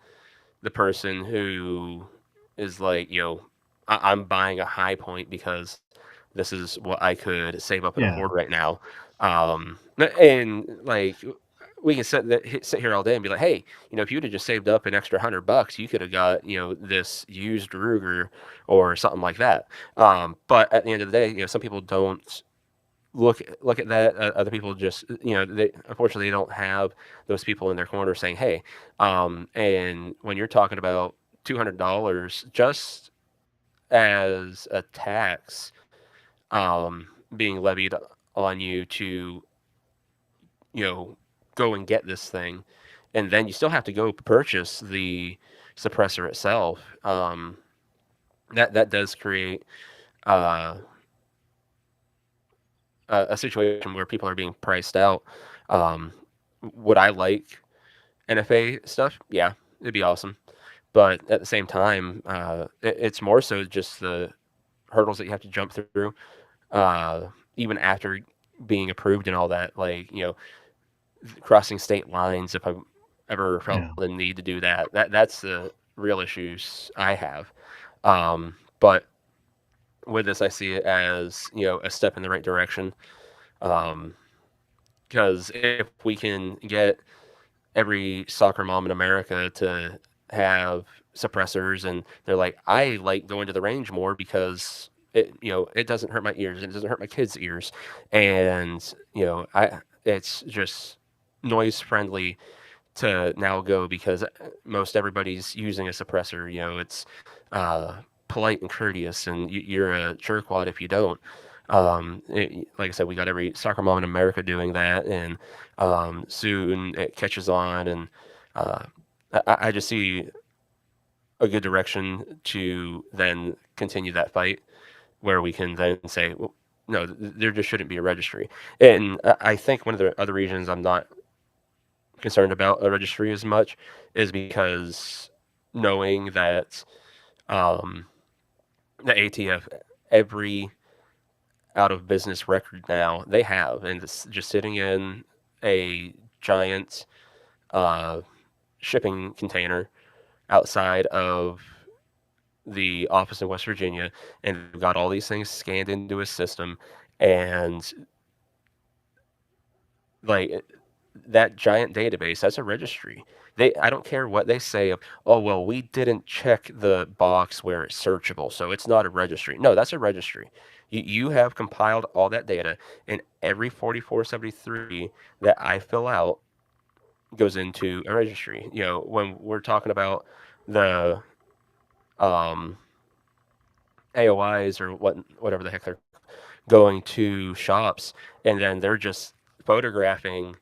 the person who is like, I'm buying a High Point because this is what I could save up and afford right now. And like, we can sit here all day and be like, hey, if you'd have just saved up an extra $100, you could have got, this used Ruger or something like that. But at the end of the day, some people don't look at that. Other people just, unfortunately, they don't have those people in their corner saying, hey, and when you're talking about $200 just as a tax being levied on you to, go and get this thing, and then you still have to go purchase the suppressor itself. That does create a situation where people are being priced out. Would I like NFA stuff? Yeah, it'd be awesome. But at the same time, it's more so just the hurdles that you have to jump through, even after being approved and all that. Like, crossing state lines. If I ever felt the need to do that's the real issues I have. But with this, I see it as a step in the right direction. Because if we can get every soccer mom in America to have suppressors, and they're like, I like going to the range more because it doesn't hurt my ears and it doesn't hurt my kids' ears, and it's just noise friendly to now go because most everybody's using a suppressor. It's polite and courteous, and you're a jerkwad if you don't. Like I said, we got every soccer mom in America doing that, and soon it catches on, and I just see a good direction to then continue that fight, where we can then say, well, no, there just shouldn't be a registry. And I think one of the other reasons I'm not concerned about a registry as much is because knowing that the ATF, every out of business record now they have, and it's just sitting in a giant shipping container outside of the office in West Virginia, and they've got all these things scanned into a system, and like that giant database, that's a registry. I don't care what they say of, oh well, we didn't check the box where it's searchable, so it's not a registry. No, that's a registry. You have compiled all that data, and every 4473 that I fill out goes into a registry. When we're talking about the AOIs or whatever the heck they're going to shops, and then they're just photographing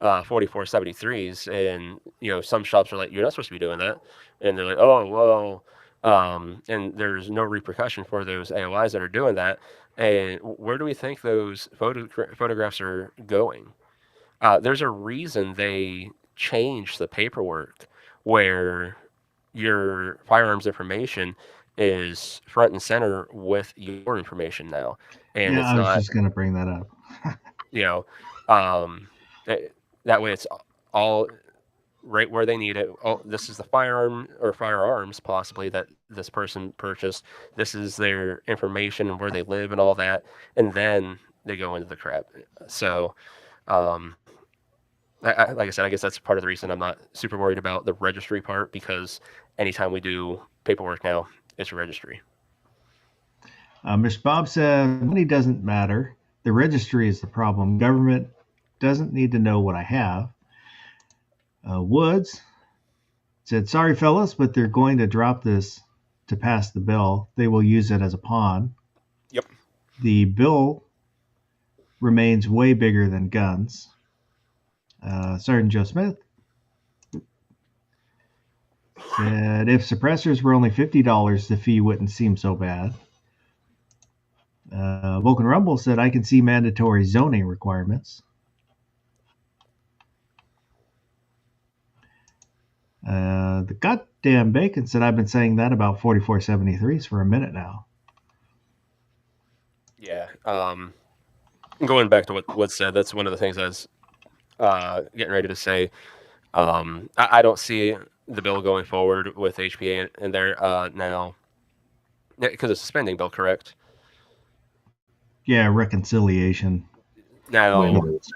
4473s, and some shops are like, you're not supposed to be doing that, and they're like, oh well, and there's no repercussion for those AOIs that are doing that. And where do we think those photographs are going? There's a reason they changed the paperwork where your firearms information is front and center with your information now, and it's I was not just going to bring that up. That way it's all right where they need it. Oh, this is the firearm or firearms possibly that this person purchased. This is their information and where they live and all that, and then they go into the crap. So, like I said, I guess that's part of the reason I'm not super worried about the registry part, because anytime we do paperwork now, it's a registry. Mr. Bob said, money doesn't matter. The registry is the problem. Government doesn't need to know what I have. Woods said, sorry, fellas, but they're going to drop this to pass the bill. They will use it as a pawn. Yep. The bill remains way bigger than guns. Sergeant Joe Smith said, if suppressors were only $50, the fee wouldn't seem so bad. Vulcan Rumble said, I can see mandatory zoning requirements. The goddamn bacon said, I've been saying that about 4473s for a minute now. Yeah. Going back to what said, that's one of the things I was getting ready to say. I don't see the bill going forward with HPA in there now, because it's a spending bill, correct? Yeah, reconciliation. No,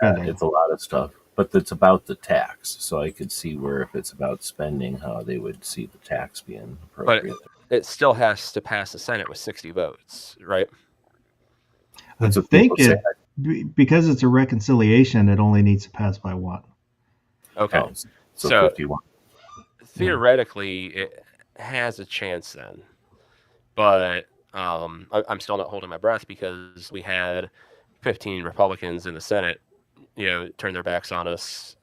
it's a lot of stuff, but it's about the tax. So I could see where if it's about spending, how they would see the tax being appropriate. But it still has to pass the Senate with 60 votes, right? I think because it's a reconciliation, it only needs to pass by one. Okay. Oh, so 51. Theoretically, it has a chance then. But I'm still not holding my breath, because we had 15 Republicans in the Senate, turn their backs on us,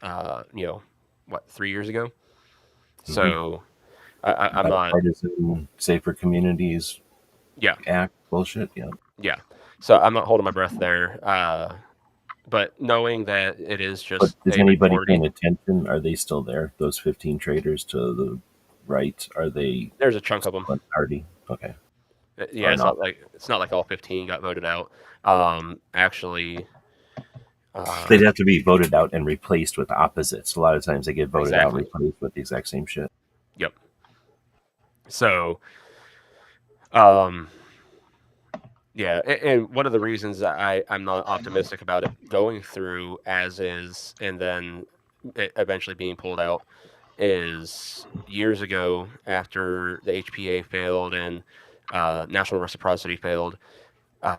3 years ago? So I'm not... Partisan Safer Communities Act. bullshit. Yeah. Yeah. So I'm not holding my breath there. But knowing that it is But just is a anybody recording, paying attention? Are they still there? Those 15 traders to the right? Are they there's a chunk of them. party? Okay. Yeah, Or it's not? not like all 15 got voted out. Actually, They'd have to be voted out and replaced with opposites. A lot of times they get voted out and exactly. replaced with the exact same shit. Yep. So, um, yeah, and one of the reasons that I'm not optimistic about it going through as is, and then it eventually being pulled out, is years ago after the HPA failed and national reciprocity failed. I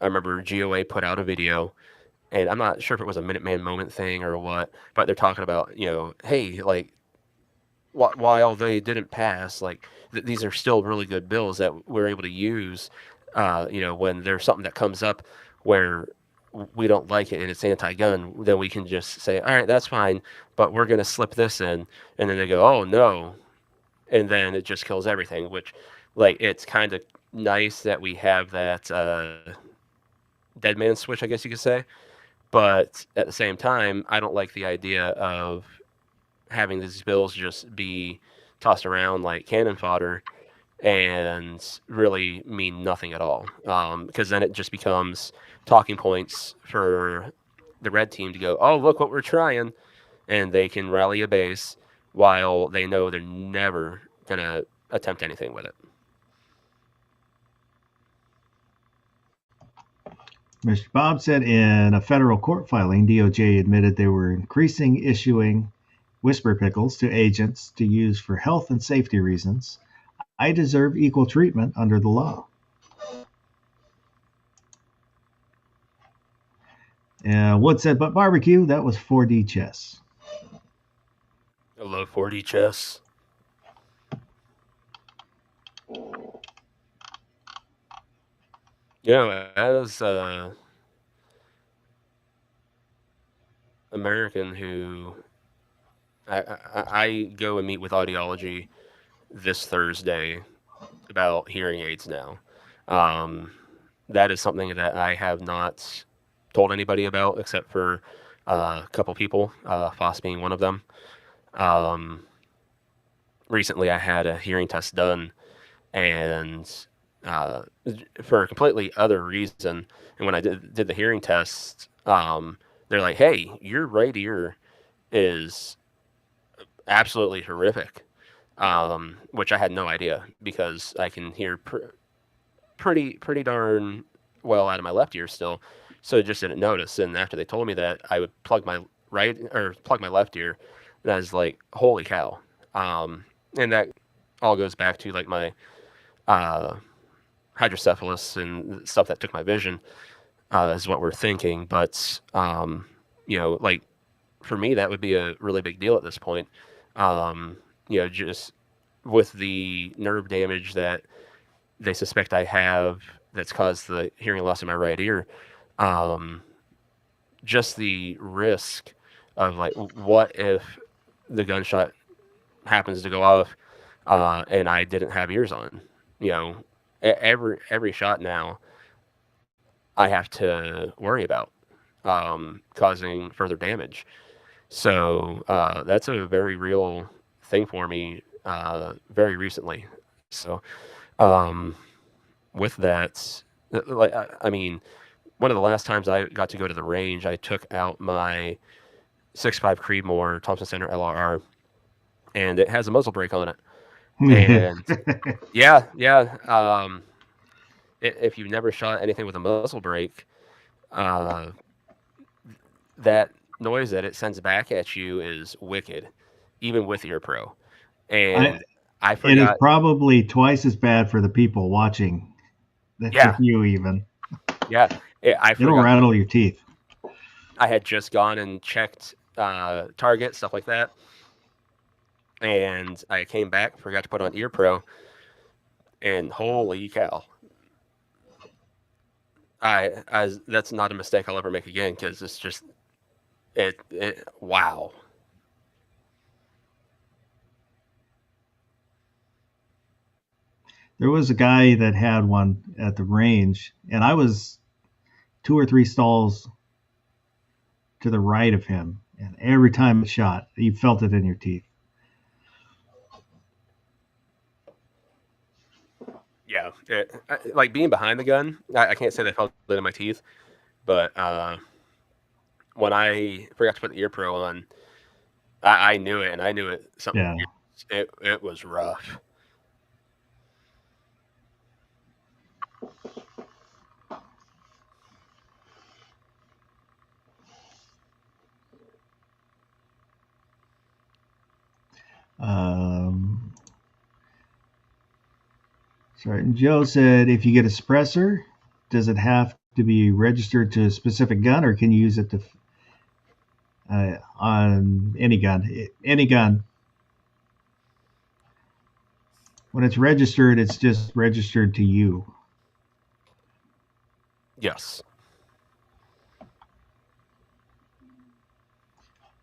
remember GOA put out a video, and I'm not sure if it was a Minuteman moment thing or what, but they're talking about, hey, like, while they didn't pass, like, these are still really good bills that we're able to use, when there's something that comes up where we don't like it and it's anti-gun, then we can just say, all right, that's fine, but we're going to slip this in. And then they go, oh, no. And then it just kills everything, which, like, it's kind of nice that we have that dead man switch, I guess you could say. But at the same time, I don't like the idea of having these bills just be tossed around like cannon fodder and really mean nothing at all. Because then it just becomes talking points for the red team to go, oh, look what we're trying. And they can rally a base while they know they're never going to attempt anything with it. Mr. Bob said in a federal court filing, DOJ admitted they were increasing issuing whisper pickles to agents to use for health and safety reasons. I deserve equal treatment under the law. Wood said, but barbecue, that was 4D chess. I love 4D chess. As American who I go and meet with audiology this Thursday about hearing aids now. That is something that I have not told anybody about except for a couple people, Foss being one of them. Recently, I had a hearing test done, and for a completely other reason. And when I did the hearing test, they're like, "Hey, your right ear is absolutely horrific," which I had no idea because I can hear pretty darn well out of my left ear still. So I just didn't notice. And after they told me that, I would plug my left ear, and I was like, "Holy cow!" And that all goes back to like my hydrocephalus and stuff that took my vision, is what we're thinking. But like for me, that would be a really big deal at this point. Just with the nerve damage that they suspect I have that's caused the hearing loss in my right ear. Just the risk of like, what if the gunshot happens to go off and I didn't have ears on? Every shot now I have to worry about causing further damage. So that's a very real thing for me very recently. So with that, like I mean, one of the last times I got to go to the range, I took out my 6.5 Creedmoor Thompson Center LRR, and it has a muzzle brake on it. And yeah. If you've never shot anything with a muzzle brake, that noise that it sends back at you is wicked, even with Ear Pro. And I forgot. It is probably twice as bad for the people watching than for you even. Yeah. It'll rattle your teeth. I had just gone and checked Target, stuff like that. And I came back, forgot to put on Ear Pro, and holy cow. That's not a mistake I'll ever make again, because it's just wow. There was a guy that had one at the range, and I was 2 or 3 stalls to the right of him, and every time it shot, you felt it in your teeth. Yeah, like being behind the gun, I can't say that I felt it in my teeth, but when I forgot to put the ear pro on, I knew it, and I knew it something. Yeah. It was rough. Sergeant Joe said, if you get a suppressor, does it have to be registered to a specific gun, or can you use it to on any gun? Any gun. When it's registered, it's just registered to you. Yes.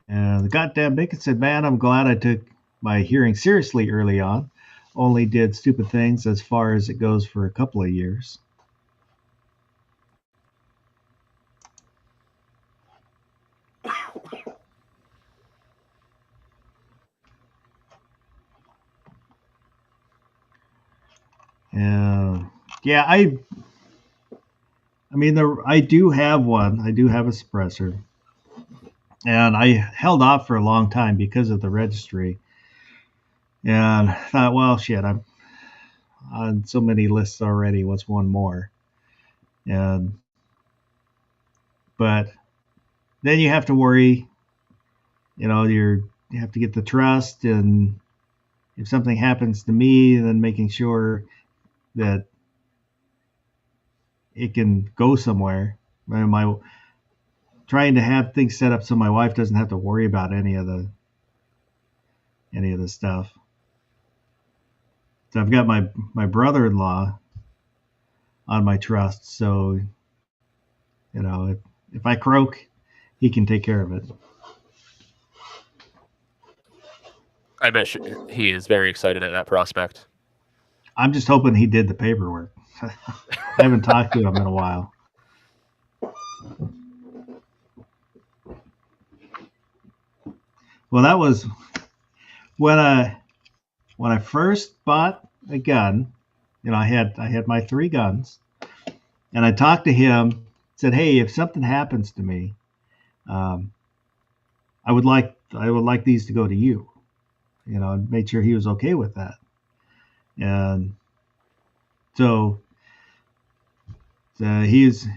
The goddamn bacon said, man, I'm glad I took my hearing seriously early on. Only did stupid things as far as it goes for a couple of years. Yeah, I mean, I do have one. I do have a suppressor. And I held off for a long time because of the registry. And I thought, well, shit, I'm on so many lists already. What's one more? But then you have to worry. You have to get the trust, and if something happens to me, then making sure that it can go somewhere. My trying to have things set up so my wife doesn't have to worry about any of the stuff. So I've got my brother-in-law on my trust, so if I croak, he can take care of it. I bet he is very excited at that prospect. I'm just hoping he did the paperwork. I haven't talked to him in a while. Well, that was when I first bought a gun. I had my 3 guns, and I talked to him. Said, "Hey, if something happens to me, I would like these to go to you." And made sure he was okay with that. And so it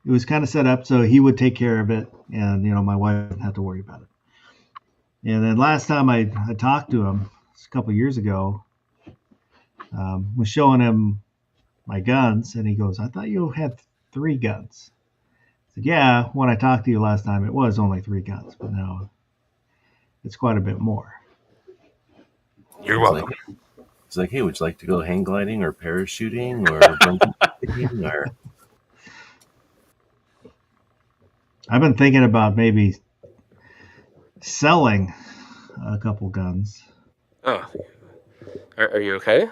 was kind of set up so he would take care of it, and my wife didn't have to worry about it. And then last time I talked to him, a couple of years ago, was showing him my guns, and he goes, "I thought you had 3 guns." I said, "Yeah, when I talked to you last time, it was only 3 guns, but now it's quite a bit more." You're welcome. It's like, hey, would you like to go hang gliding or parachuting or bungee jumping or? I've been thinking about maybe selling a couple guns. Oh, are you okay?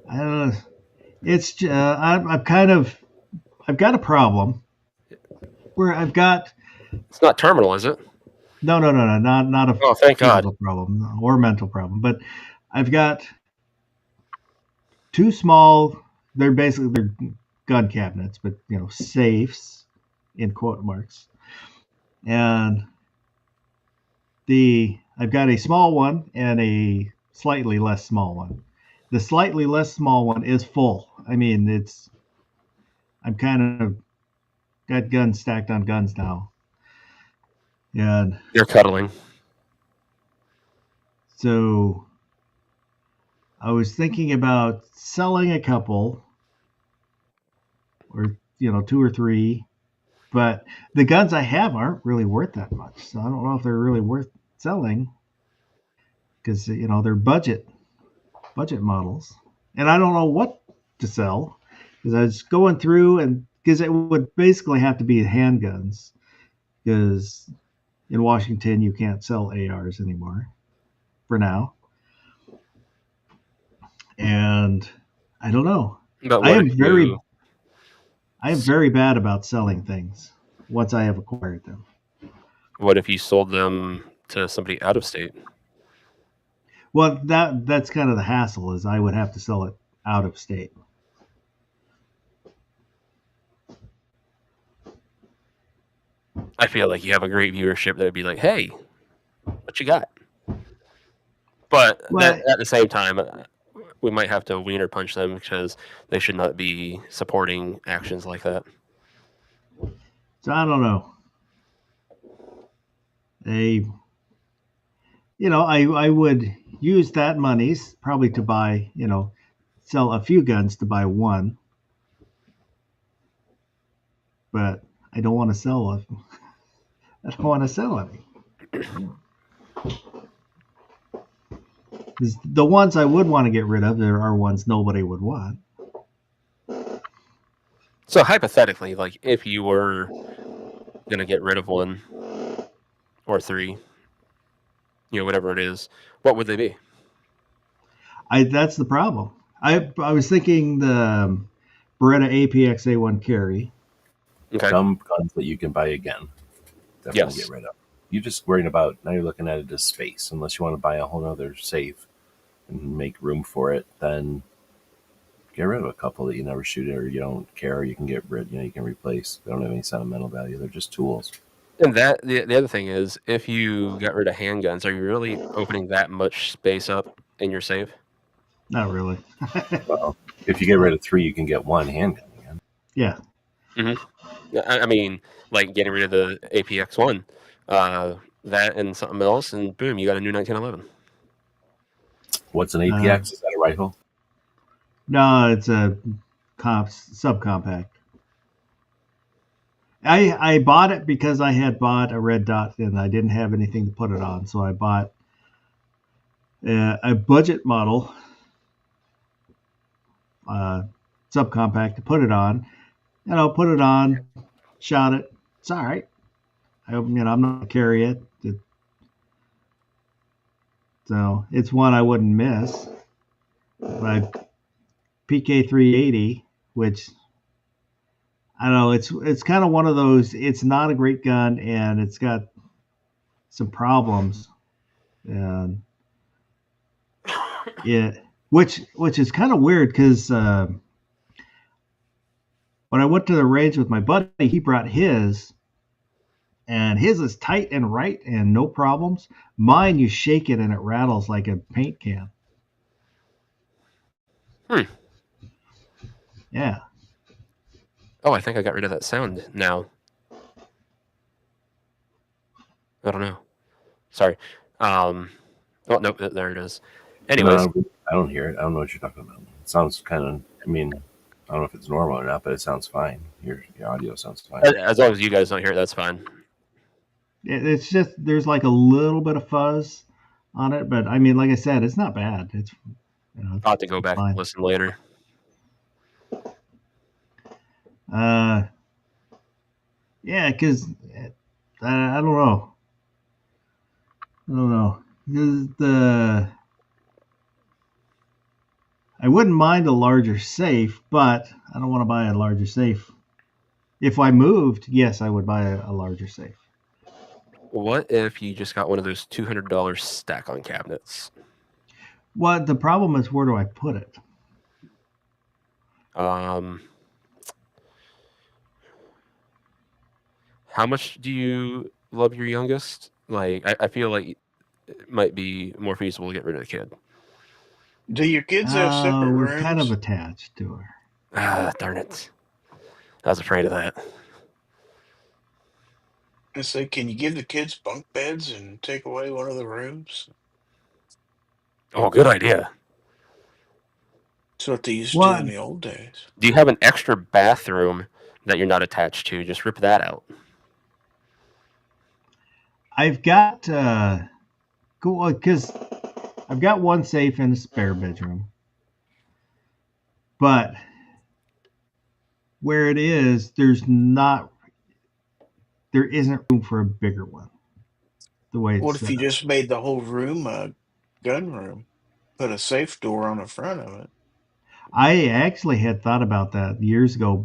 I don't know. It's I've got a problem where I've got. It's not terminal, is it? No, not a thank God. physical problem or mental problem, but I've got 2 small. They're gun cabinets, but safes in quote marks, and I've got a small one and a slightly less small one. The slightly less small one is full. I mean, I'm kind of got guns stacked on guns now. And you're cuddling. So I was thinking about selling a couple, or 2 or 3, but the guns I have aren't really worth that much. So I don't know if they're really worth selling, because they're budget models, and I don't know what to sell, because I was going through, and because it would basically have to be handguns, because in Washington you can't sell ARs anymore for now. And I don't know. But I what am if you? very bad about selling things once I have acquired them. What if you sold them to somebody out of state? Well, that's kind of the hassle is I would have to sell it out of state. I feel like you have a great viewership that would be like, "Hey, what you got?" But Well, at the same time, we might have to wiener punch them because they should not be supporting actions like that. so I don't know. I would use that monies probably to buy, sell a few guns to buy one, but I don't want to sell it. I don't want to sell any. 'Cause the ones I would want to get rid of, there are ones nobody would want. So hypothetically, like if you were gonna get rid of one or three, whatever it is, what would they be? That's the problem. I was thinking the Beretta APX A1 carry. Okay. Dumb guns that you can buy again. Definitely Yes. get rid of. You're just worrying about, now you're looking at it as space. Unless you want to buy a whole other safe and make room for it, then get rid of a couple that you never shoot or you don't care. You can get rid, you can replace. They don't have any sentimental value. They're just tools. And that the other thing is, if you got rid of handguns, are you really opening that much space up in your safe? Not really. Well, if you get rid of 3, you can get 1 handgun again. Yeah. I mean, like getting rid of the APX1, that and something else, and boom, you got a new 1911. What's an APX? Is that a rifle? No, it's a subcompact. I bought it because I had bought a red dot and I didn't have anything to put it on, so I bought a budget model subcompact to put it on. Put it on, shot it. It's all right. I'm not gonna carry it. So it's one I wouldn't miss. My PK 380, which I don't know, it's kind of one of those. It's not a great gun, and it's got some problems, and which is kind of weird because when I went to the range with my buddy, he brought his, and his is tight and right and no problems. Mine, you shake it and it rattles like a paint can. Yeah. Oh, I think I got rid of that sound now. I don't know. Sorry. Oh, nope, there it is. Anyways. No, I don't hear it. I don't know what you're talking about. It sounds kind of, I don't know if it's normal or not, but it sounds fine. Your audio sounds fine. As long as you guys don't hear it, that's fine. It's just, there's like a little bit of fuzz on it, but I mean, like I said, it's not bad. It's, I'll have to go back and listen later. Yeah, because I don't know. I wouldn't mind a larger safe, but I don't want to buy a larger safe. If I moved, yes, I would buy a larger safe. What if you just got one of those $200 stack-on cabinets? Well, the problem is, where do I put it? How much do you love your youngest? Like, I feel like it might be more feasible to get rid of the kid. Do your kids have separate We're rooms? kind of attached to her. Ah, darn it. I was afraid of that. I say, can you give the kids bunk beds and take away one of the rooms? Oh, good idea. That's what they used to do in the old days. Do you have an extra bathroom that you're not attached to? Just rip that out. I've got because I've got one safe in the spare bedroom, but where it is, there isn't room for a bigger one. The way what if you just made the whole room a gun room? put a safe door on the front of it. I actually had thought about that years ago.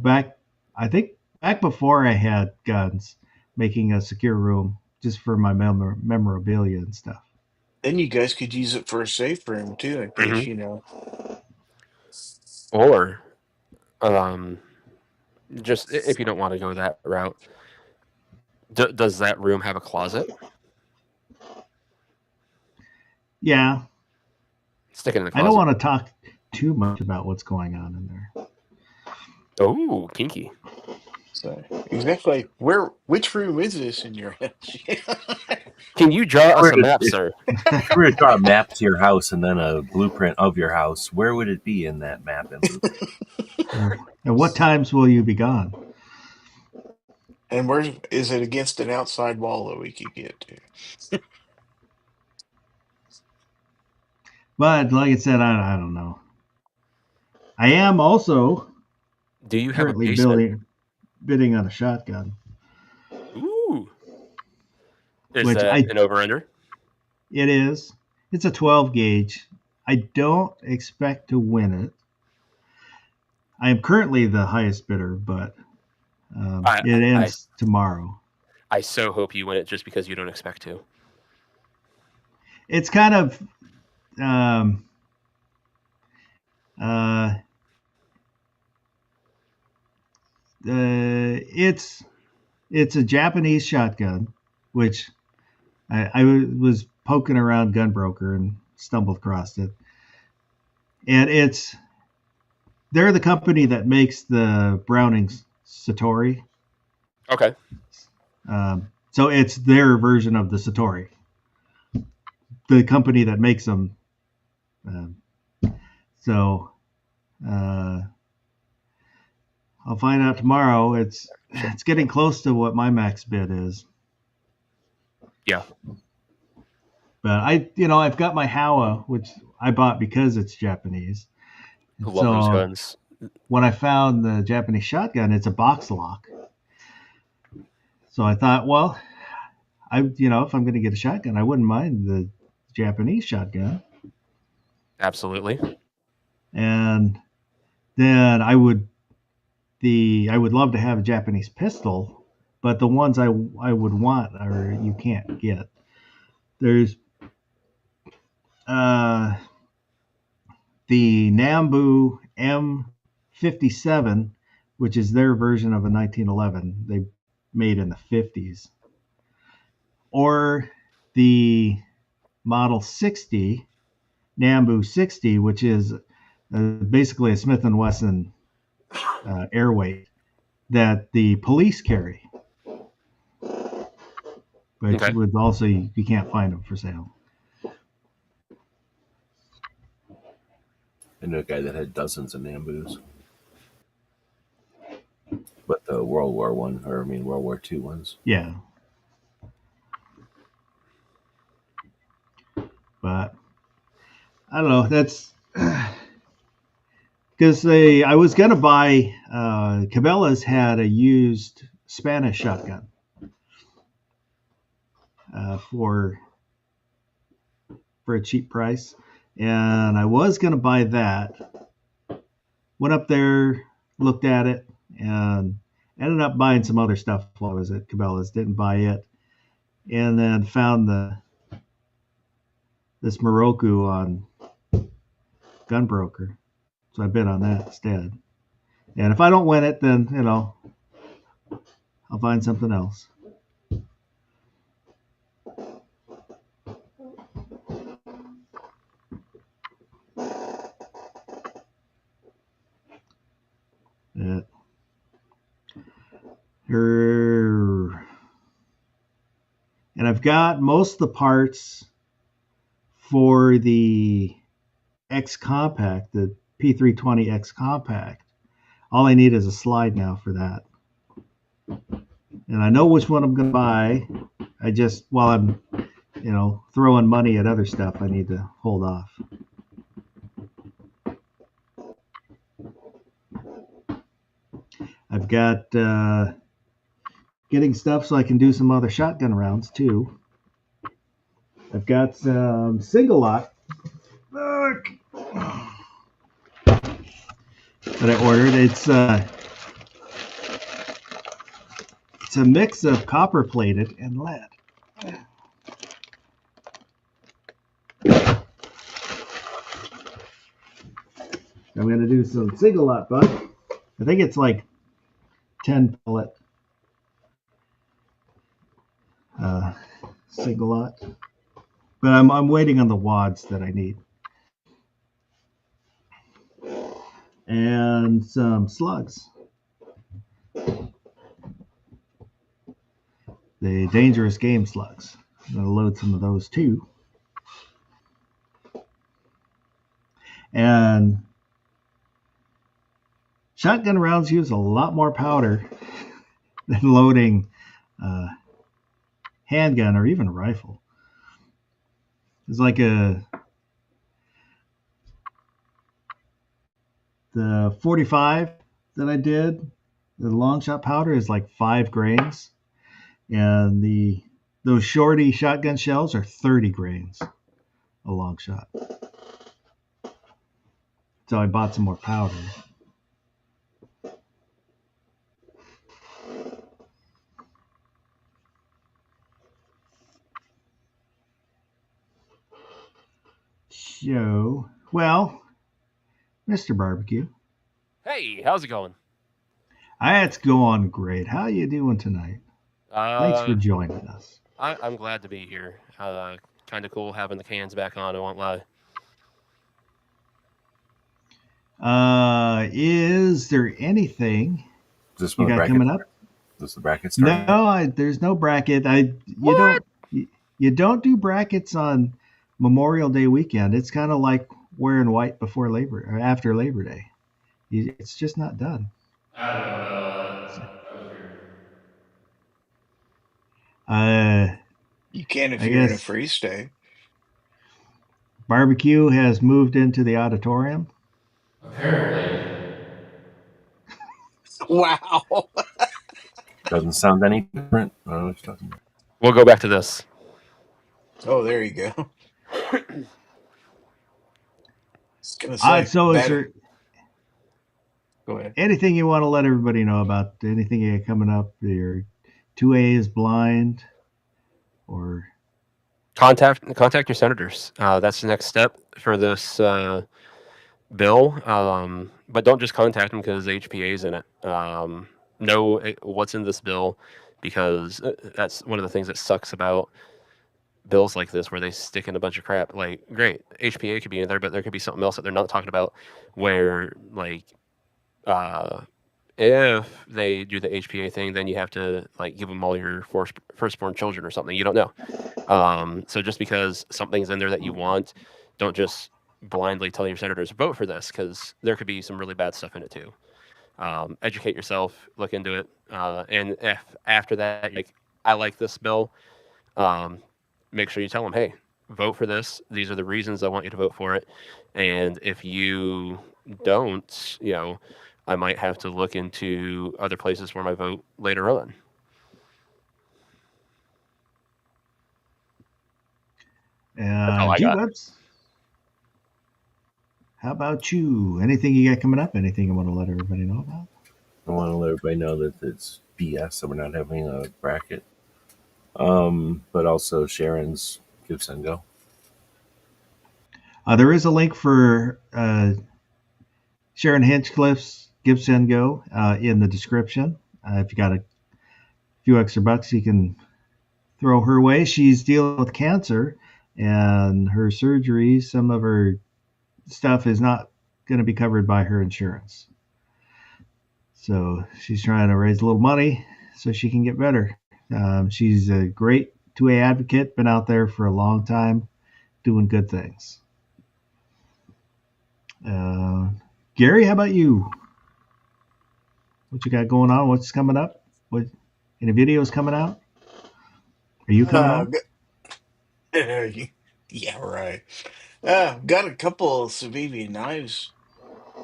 I think back before I had guns, making a secure room just for my memorabilia and stuff. Then you guys could use it for a safe room too, in case Or, just if you don't want to go that route, does that room have a closet? Yeah. Stick it in the I closet. don't want to talk too much about what's going on in there. Oh, kinky. So exactly which room is this in your house? Can you draw us a map, sir? If you were to draw a map to your house and then a blueprint of your house, where would it be in that map and blueprint? And what times will you be gone? And where is it against an outside wall that we could get to? But like I said, I don't know. I am also Do you have a currently basement? bidding on a shotgun. Ooh. Is Which that an over-under? It is. It's a 12 gauge. I don't expect to win it. I am currently the highest bidder, but it ends tomorrow. I so hope you win it just because you don't expect to. It's kind of it's a Japanese shotgun, which I was poking around Gunbroker and stumbled across it. And they're the company that makes the Browning's Satori. Okay. So it's their version of the Satori. The company that makes them. I'll find out tomorrow. It's getting close to what my max bid is. Yeah. But I've got my Howa, which I bought because it's Japanese. Love those guns. When I found the Japanese shotgun, it's a box lock. So I thought, well, if I'm going to get a shotgun, I wouldn't mind the Japanese shotgun. Absolutely. And then I would love to have a Japanese pistol, but the ones I would want are you can't get. There's the Nambu M57, which is their version of a 1911 they made in the 50s, or the Model 60 Nambu 60, which is basically a Smith & Wesson airweight that the police carry, but with also you can't find them for sale. I know a guy that had dozens of Nambus, but the World War II ones. Yeah, but I don't know. That's because I was gonna buy. Cabela's had a used Spanish shotgun for a cheap price, and I was gonna buy that. Went up there, looked at it, and ended up buying some other stuff while I was at Cabela's. Didn't buy it, and then found this Moroku on Gunbroker, so I bid on that instead. And if I don't win it, then I'll find something else. And I've got most of the parts for the X Compact, the P320 X Compact. All I need is a slide now for that. And I know which one I'm going to buy. I just, while I'm, throwing money at other stuff, I need to hold off. I've got getting stuff so I can do some other shotgun rounds too. I've got some single lock. Look, that I ordered. It's a mix of copper plated and lead. I'm going to do some single lot buck. I think it's like 10 pellet single lot. But I'm waiting on the wads that I need. And some slugs. The dangerous game slugs. I'm going to load some of those too. And shotgun rounds use a lot more powder than loading handgun or even a rifle. It's like the 45 that I did, the long shot powder is like 5 grains, and those shorty shotgun shells are 30 grains a long shot. So I bought some more powder. So, well, Mr. Barbecue. Hey, how's it going? It's going great. How you doing tonight? Thanks for joining us. I'm glad to be here. Kind of cool having the cans back on, I won't lie. Is there anything Is this you got coming up? Does the bracket start? No, there's no bracket. You don't do brackets on Memorial Day weekend. It's kind of like wearing white before Labor or after Labor Day. It's just not done. I don't know about all that. That was weird. You can if I you're in a guess free state. Barbecue has moved into the auditorium. Apparently. Wow. Doesn't sound any different. We'll go back to this. Oh, there you go. I was gonna say, So is there go ahead. anything you want to let everybody know about? Anything you got coming up? Your 2A is blind, or Contact your senators. That's the next step for this bill. But don't just contact them because HPA is in it. Know what's in this bill, because that's one of the things that sucks about bills like this, where they stick in a bunch of crap. Like, great, HPA could be in there, but there could be something else that they're not talking about, where, like, if they do the HPA thing, then you have to, like, give them all your firstborn children or something. You don't know. So just because something's in there that you want, don't just blindly tell your senators vote for this, because there could be some really bad stuff in it too. Educate yourself, look into it, and if after that, like, I like this bill, make sure you tell them, hey, vote for this. These are the reasons I want you to vote for it. And if you don't, I might have to look into other places for my vote later on. G-Webs, how about you? Anything you got coming up? Anything you want to let everybody know about? I want to let everybody know that it's BS that we're not having a bracket. But also Sharon's Give Send Go. There is a link for Sharon Hinchcliffe's Give Send Go in the description. If you got a few extra bucks, you can throw her way. She's dealing with cancer, and her surgery, some of her stuff is not going to be covered by her insurance. So she's trying to raise a little money so she can get better. She's a great 2A advocate, been out there for a long time, doing good things. Gary, how about you? What you got going on? What's coming up? Any videos coming out? Are you coming out? Yeah, right. Got a couple of Civivi knives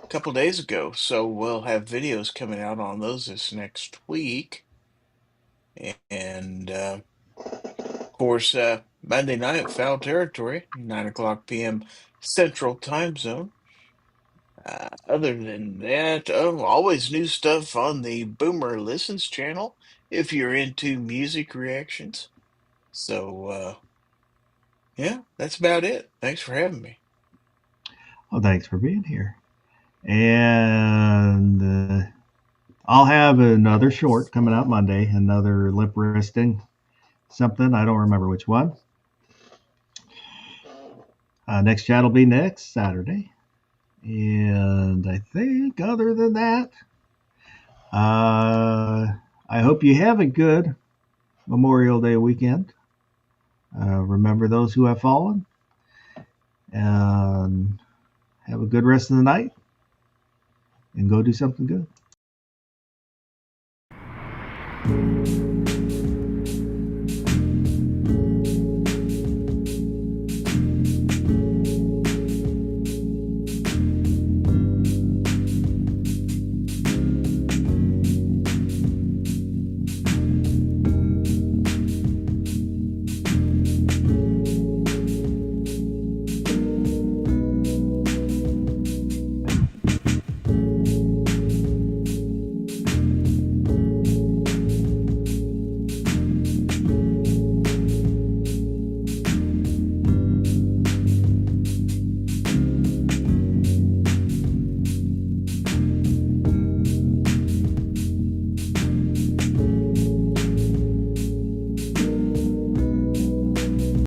a couple days ago, so we'll have videos coming out on those this next week. And of course, Monday night, Foul Territory, 9:00 p.m. Central Time Zone. Other than that, oh, always new stuff on the Boomer Listens channel if you're into music reactions. So, yeah, that's about it. Thanks for having me. Well, thanks for being here. And I'll have another short coming out Monday, another lip wristing something. I don't remember which one. Next chat will be next Saturday. And I think other than that, I hope you have a good Memorial Day weekend. Remember those who have fallen. And have a good rest of the night. And go do something good.